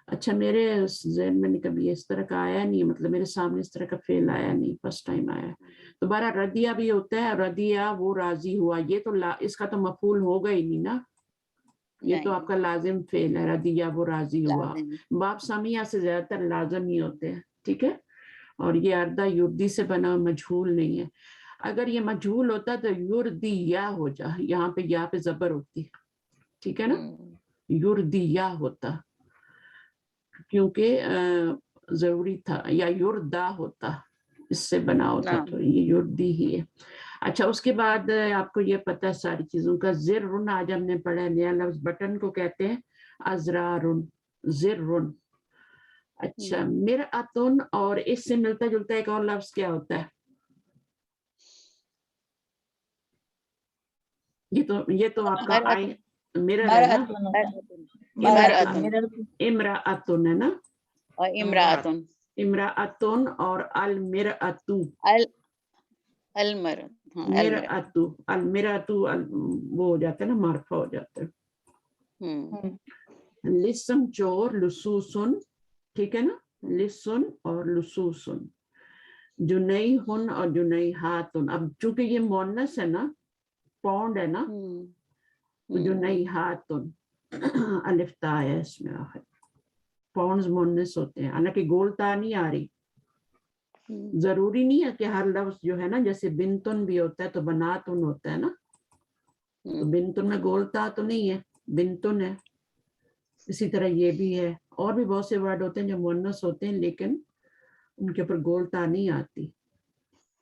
اچھا میرے ذہن میں کبھی اس طرح کا آیا نہیں، مطلب میرے سامنے اس طرح کا فعل آیا نہیں، فرسٹ ٹائم آیا. تو بہرحال ردیہ بھی ہوتا ہے، ردیہ وہ راضی ہوا. یہ تو اس کا تو مفعول ہوگا ہی نہیں نا، یہ تو آپ کا لازم فعل ہے. ردیہ وہ راضی ہوا. باب سمیہ سے زیادہ تر لازم ہی ہوتے ہیں. ٹھیک ہے. اور یہ اردہ یردی سے بنا مجھول نہیں ہے. اگر یہ مجھول ہوتا تو یردیہ ہو جا، یہاں پہ یا پہ زبر ہوتی. ٹھیک ہے نا، یردیہ ہوتا کیونکہ ضروری تھا، یا یردا ہوتا اس سے بنا ہوتا تو یہ یردی ہی ہے. اچھا اس کے بعد آپ کو یہ پتہ ہے ساری چیزوں کا. زرن آج ہم نے پڑھا نیا لفظ بٹن کو کہتے ہیں ازرارن. زرن. اچھا مرأتن اور اس سے ملتا جلتا ایک اور لفظ کیا ہوتا ہے؟ یہ تو آپ کا مرر ہے نا. امرأتن ہے نا. امرأتن اور المرأتو. المرأتو وہ ہو جاتا ہے نا مرفوع ہو جاتا ہے. لسن چور لسوسن. ٹھیک ہے نا. لسن اور لسوسن. جنیہن اور جنیہاتن. اب چونکہ یہ مونس ہے نا پاؤنڈ ہے نا تو جنیہاتن الف تا ہے اس میں آخر. پاؤنڈز مونس ہوتے ہیں حالانکہ گول تا نہیں آ رہی. ضروری نہیں ہے کہ ہر لفظ جو ہے نا جیسے بنتن بھی ہوتا ہے تو بناتن ہوتا ہے نا. تو بنتن میں گول تا تو نہیں ہے بنتن ہے. اسی طرح یہ بھی ہے. اور بھی بہت سے ورڈ ہوتے ہیں جو مونس ہوتے ہیں لیکن ان کے اوپر گول تا نہیں آتی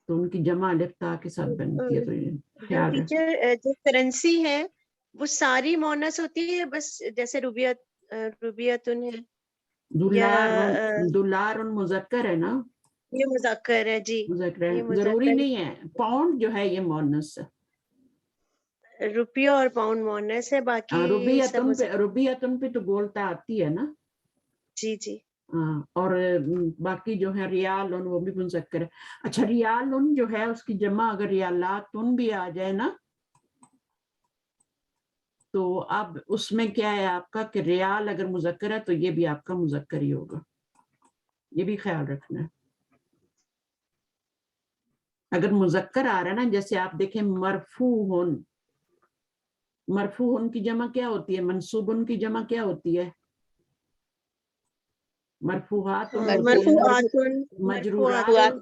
تو ان کی جمع الف تا کے ساتھ بنتی ہے. تو یہ خیال رکھ. ٹیچر جو کرنسی ہے وہ ساری مونس ہوتی ہے بس جیسے روبیتن ہے دولار مذکر ہے نا. یہ مذکر ہے جی. مذکر ہے ضروری نہیں ہے. پاؤنڈ جو ہے یہ مونس ہے. روپیہ اور پاؤنڈ مونس ہے باقی روبیتن پہ تو گولتا آتی ہے نا. جی جی. اور باقی جو ہے ریال وہ بھی مذکر ہے. اچھا ریال جو ہے اس کی جمع اگر ریالات بھی آ جائے نا تو اب اس میں کیا ہے آپ کا کہ ریال اگر مذکر ہے تو یہ بھی آپ کا مذکر ہی ہوگا. یہ بھی خیال رکھنا ہے. اگر مذکر آ رہا ہے نا جیسے آپ دیکھیں مرفوعن. مرفوعن کی جمع کیا ہوتی ہے؟ منصوبن کی جمع کیا ہوتی ہے؟ مرفوعات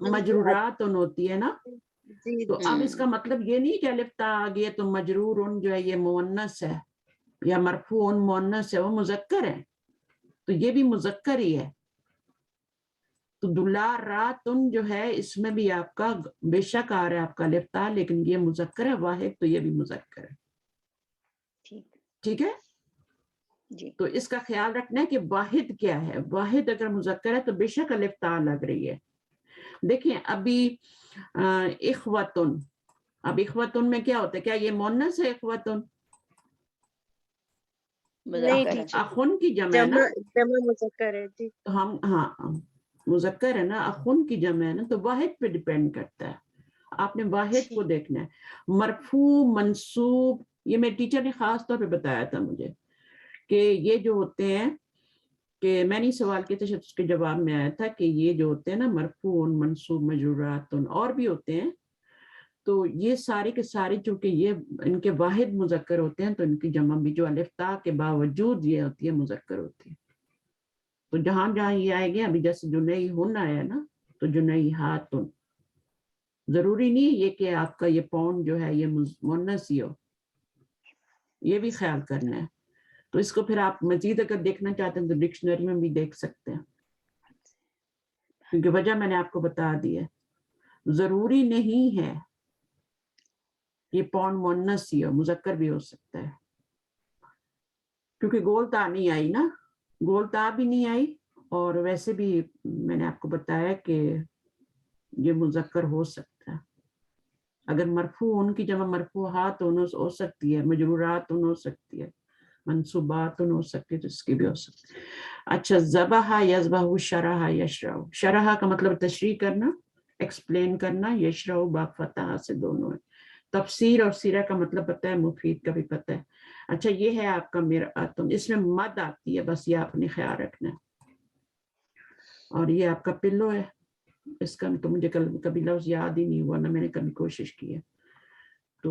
مجرورات ہوتی ہے نا. تو اب اس کا مطلب یہ نہیں کہ الف تا آ گیا تو مجرور جو ہے یہ مؤنث ہے یا مرفوع مؤنث ہے وہ مذکر ہے تو یہ بھی مذکر ہی ہے. تو دولاراتن جو ہے اس میں بھی آپ کا بے شک آ رہا ہے آپ کا الف تا لیکن یہ مذکر ہے. واحد تو یہ بھی مذکر ہے. ٹھیک ہے جی. تو اس کا خیال رکھنا ہے کہ واحد کیا ہے. واحد اگر مذکر ہے تو بے شک الف تا لگ رہی ہے. دیکھیں ابھی اخوتن. اب اخوتن میں کیا ہوتا ہے؟ کیا یہ مؤنث ہے اخوتن؟ اخن کی جمع ہے نا. جمع مذکر ہے جی. تو ہم مذکر ہے نا. اخن کی جمع ہے نا تو واحد پہ ڈیپینڈ کرتا ہے. آپ نے واحد کو دیکھنا ہے. مرفوع منصوب یہ میرے ٹیچر نے خاص طور پہ بتایا تھا مجھے کہ یہ جو ہوتے ہیں کہ میں نے سوال کیا تھا اس کے جواب میں آیا تھا کہ یہ جو ہوتے ہیں نا مرفوع منصوب مجرورات اور بھی ہوتے ہیں تو یہ سارے کے سارے چونکہ یہ ان کے واحد مذکر ہوتے ہیں تو ان کی جمع بھی جو الف تا کے باوجود یہ ہوتی ہے مذکر ہوتی ہے. تو جہاں جہاں یہ آئے گے ابھی جیسے جنیہن آیا نا تو جنیہاتن. ضروری نہیں یہ کہ آپ کا یہ پاؤنڈ جو ہے یہ مؤنث ہی ہو. یہ بھی خیال کرنا ہے. تو اس کو پھر آپ مزید اگر دیکھنا چاہتے ہیں تو ڈکشنری میں بھی دیکھ سکتے ہیں کیونکہ وجہ میں نے آپ کو بتا دی ہے. ضروری نہیں ہے یہ پاؤنڈ مؤنث ہی ہو مذکر بھی ہو سکتا ہے کیونکہ گول تا نہیں آئی نا. گول تا بھی نہیں آئی اور ویسے بھی میں نے آپ کو بتایا کہ یہ مذکر ہو سکتا ہے. اگر مرفوع ان کی جمع مرفوعات ہو سکتی ہے مجرورات ہو سکتی ہے منصوبات ہو سکتی ہے تو اس کی بھی ہو سکتی ہے. اچھا ذبح یذبح شرح یشرح. شرح کا مطلب تشریح کرنا ایکسپلین کرنا. یشرح با فتح سے دونوں ہے. تفسیر اور سیرہ کا مطلب پتہ ہے مفید کا بھی پتہ ہے. اچھا یہ ہے آپ کا مرآتن. اس میں مد آتی ہے بس یہ آپ نے خیال رکھنا ہے. اور یہ آپ کا پلو ہے. اس کا تو مجھے کبھی لفظ یاد ہی نہیں ہوا نہ میں نے کبھی کوشش کی ہے تو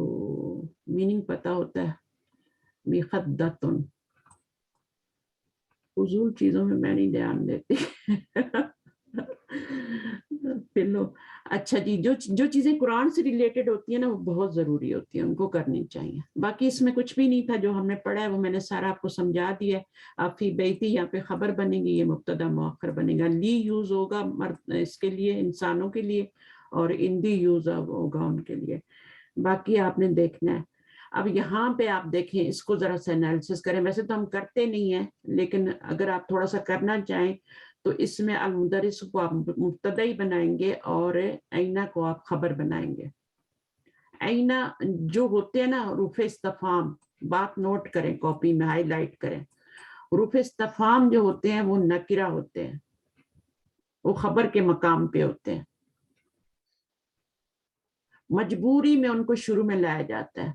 میننگ پتہ ہوتا ہے. مخدتن. فضول چیزوں میں نہیں دھیان دیتی. پلو. اچھا جی، جو چیزیں قرآن سے ریلیٹڈ ہوتی ہیں نا وہ بہت ضروری ہوتی ہیں، ان کو کرنی چاہیے. باقی اس میں کچھ بھی نہیں تھا جو ہم نے پڑھا ہے وہ میں نے سارا آپ کو سمجھا دیا ہے. اب فی بیتی یہاں پہ خبر بنے گی، یہ مبتدا مؤخر بنے گا. لی یوز ہوگا اس کے لیے، انسانوں کے لیے، اور اندی یوز ہوگا ان کے لیے. باقی آپ نے دیکھنا ہے. اب یہاں پہ آپ دیکھیں، اس کو ذرا سا انالیسس کریں. ویسے تو ہم کرتے نہیں ہیں، لیکن اگر آپ تھوڑا سا کرنا چاہیں تو اس میں المدرس کو آپ مبتدائی بنائیں گے اور اینا کو آپ خبر بنائیں گے. اینا جو ہوتے ہیں نا حروف استفہام، بات نوٹ کریں، کاپی میں ہائی لائٹ کریں. حروف استفہام جو ہوتے ہیں وہ نکرہ ہوتے ہیں، وہ خبر کے مقام پہ ہوتے ہیں. مجبوری میں ان کو شروع میں لایا جاتا ہے.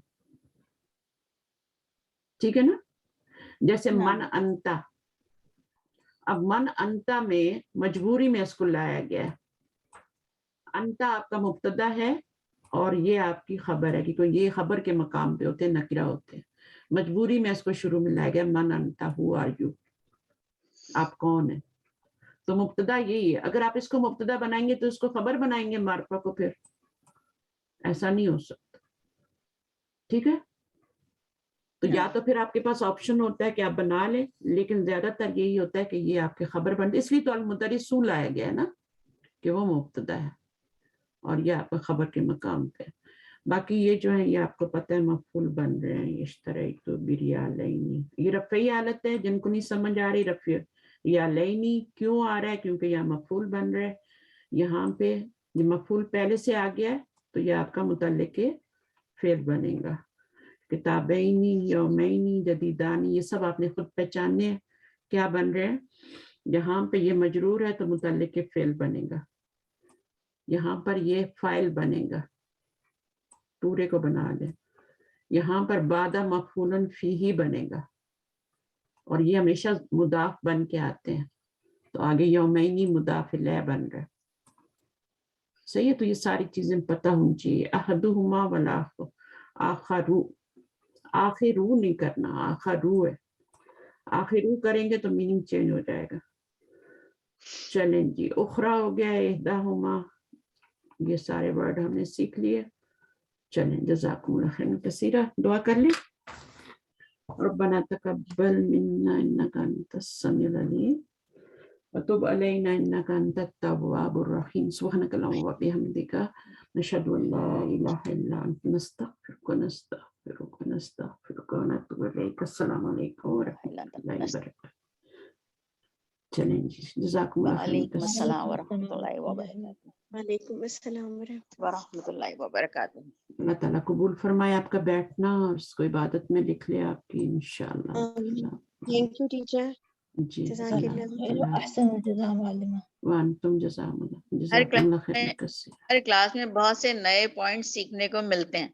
ٹھیک ہے نا؟ جیسے من انتا. اب من انتا میں مجبوری میں اس کو لایا گیا ہے. انتا آپ کا مبتدا ہے اور یہ آپ کی خبر ہے، کیونکہ یہ خبر کے مقام پہ ہوتے ہیں، نکرہ ہوتے ہیں. مجبوری میں اس کو شروع میں لایا گیا، من انتا، ہو آر یو، آپ کون ہیں. تو مبتدا یہی ہے. اگر آپ اس کو مبتدا بنائیں گے تو اس کو خبر بنائیں گے معرفہ کو، پھر ایسا نہیں ہو سکتا. ٹھیک ہے؟ تو یا تو پھر آپ کے پاس آپشن ہوتا ہے کہ آپ بنا لیں، لیکن زیادہ تر یہی ہوتا ہے کہ یہ آپ کے خبر بنتے. اس لیے تو المدرسو لایا گیا ہے نا، کہ وہ مبتدا ہے اور یہ آپ کا خبر کے مقام پہ. باقی یہ جو ہے یہ آپ کو پتہ ہے مفعول بن رہے ہیں. اشتریت بریالینی، یہ رفعی حالت ہے. جن کو نہیں سمجھ آ رہی رفع ریالینی کیوں آ رہا ہے، کیونکہ یہ مفعول بن رہے ہیں. یہاں پہ یہ مفعول پہلے سے آ گیا ہے تو یہ آپ کا متعلق فعل بنے گا. کتابینی، یومینی، جدیدانی، یہ سب آپ نے خود پہچاننے ہیں کیا بن رہے ہیں. یہاں پہ یہ مجرور ہے تو متعلق فعل بنے گا. یہاں پر یہ فاعل بنے گا، پورے کو بنا لیں. یہاں پر بعد مفعول فیہ بنے گا، اور یہ ہمیشہ مضاف بن کے آتے ہیں. تو آگے یومینی مضاف الیہ بن رہا ہے. صحیح ہے؟ تو یہ ساری چیزیں پتہ ہونی چاہیے. احدہما والآخر، آخرو، آخرو نہیں کرنا، آخرو ہے. آخرو کریں گے تو میننگ چینج ہو جائے گا. چلیں جی، اخرى ہو گیا، احداہما، یہ سارے ورڈ ہم نے سیکھ لیے. چلیں، جزاکم اللہ خیرا کثیرا. دعا کر لیں. ربنا تقبل منا انك انت السميع العليم وتب علينا انك انت التواب الرحيم. سبحانك اللهم وبحمدك نشهد ان لا اله الا انت نستغفرك ونستغفرك ونتوب اليك. السلام علیکم ورحمۃ اللہ وبرکاتہ. چلیں جی، جزاکم اللہ خیرا. وعلیکم السلام ورحمۃ اللہ وبرکاتہ. وعلیکم السلام ورحمۃ اللہ وبرکاتہ. اللہ تعالیٰ قبول فرمائے آپ کا بیٹھنا، اور اس کو عبادت میں لکھ لے آپ کی انشاءاللہ. Thank you teacher. جی، جزاک اللہ. احسن الجزاء معلمہ. وانتم جزاکم اللہ خیر کثیر. ہر کلاس میں بہت سے نئے پوائنٹ سیکھنے کو ملتے ہیں.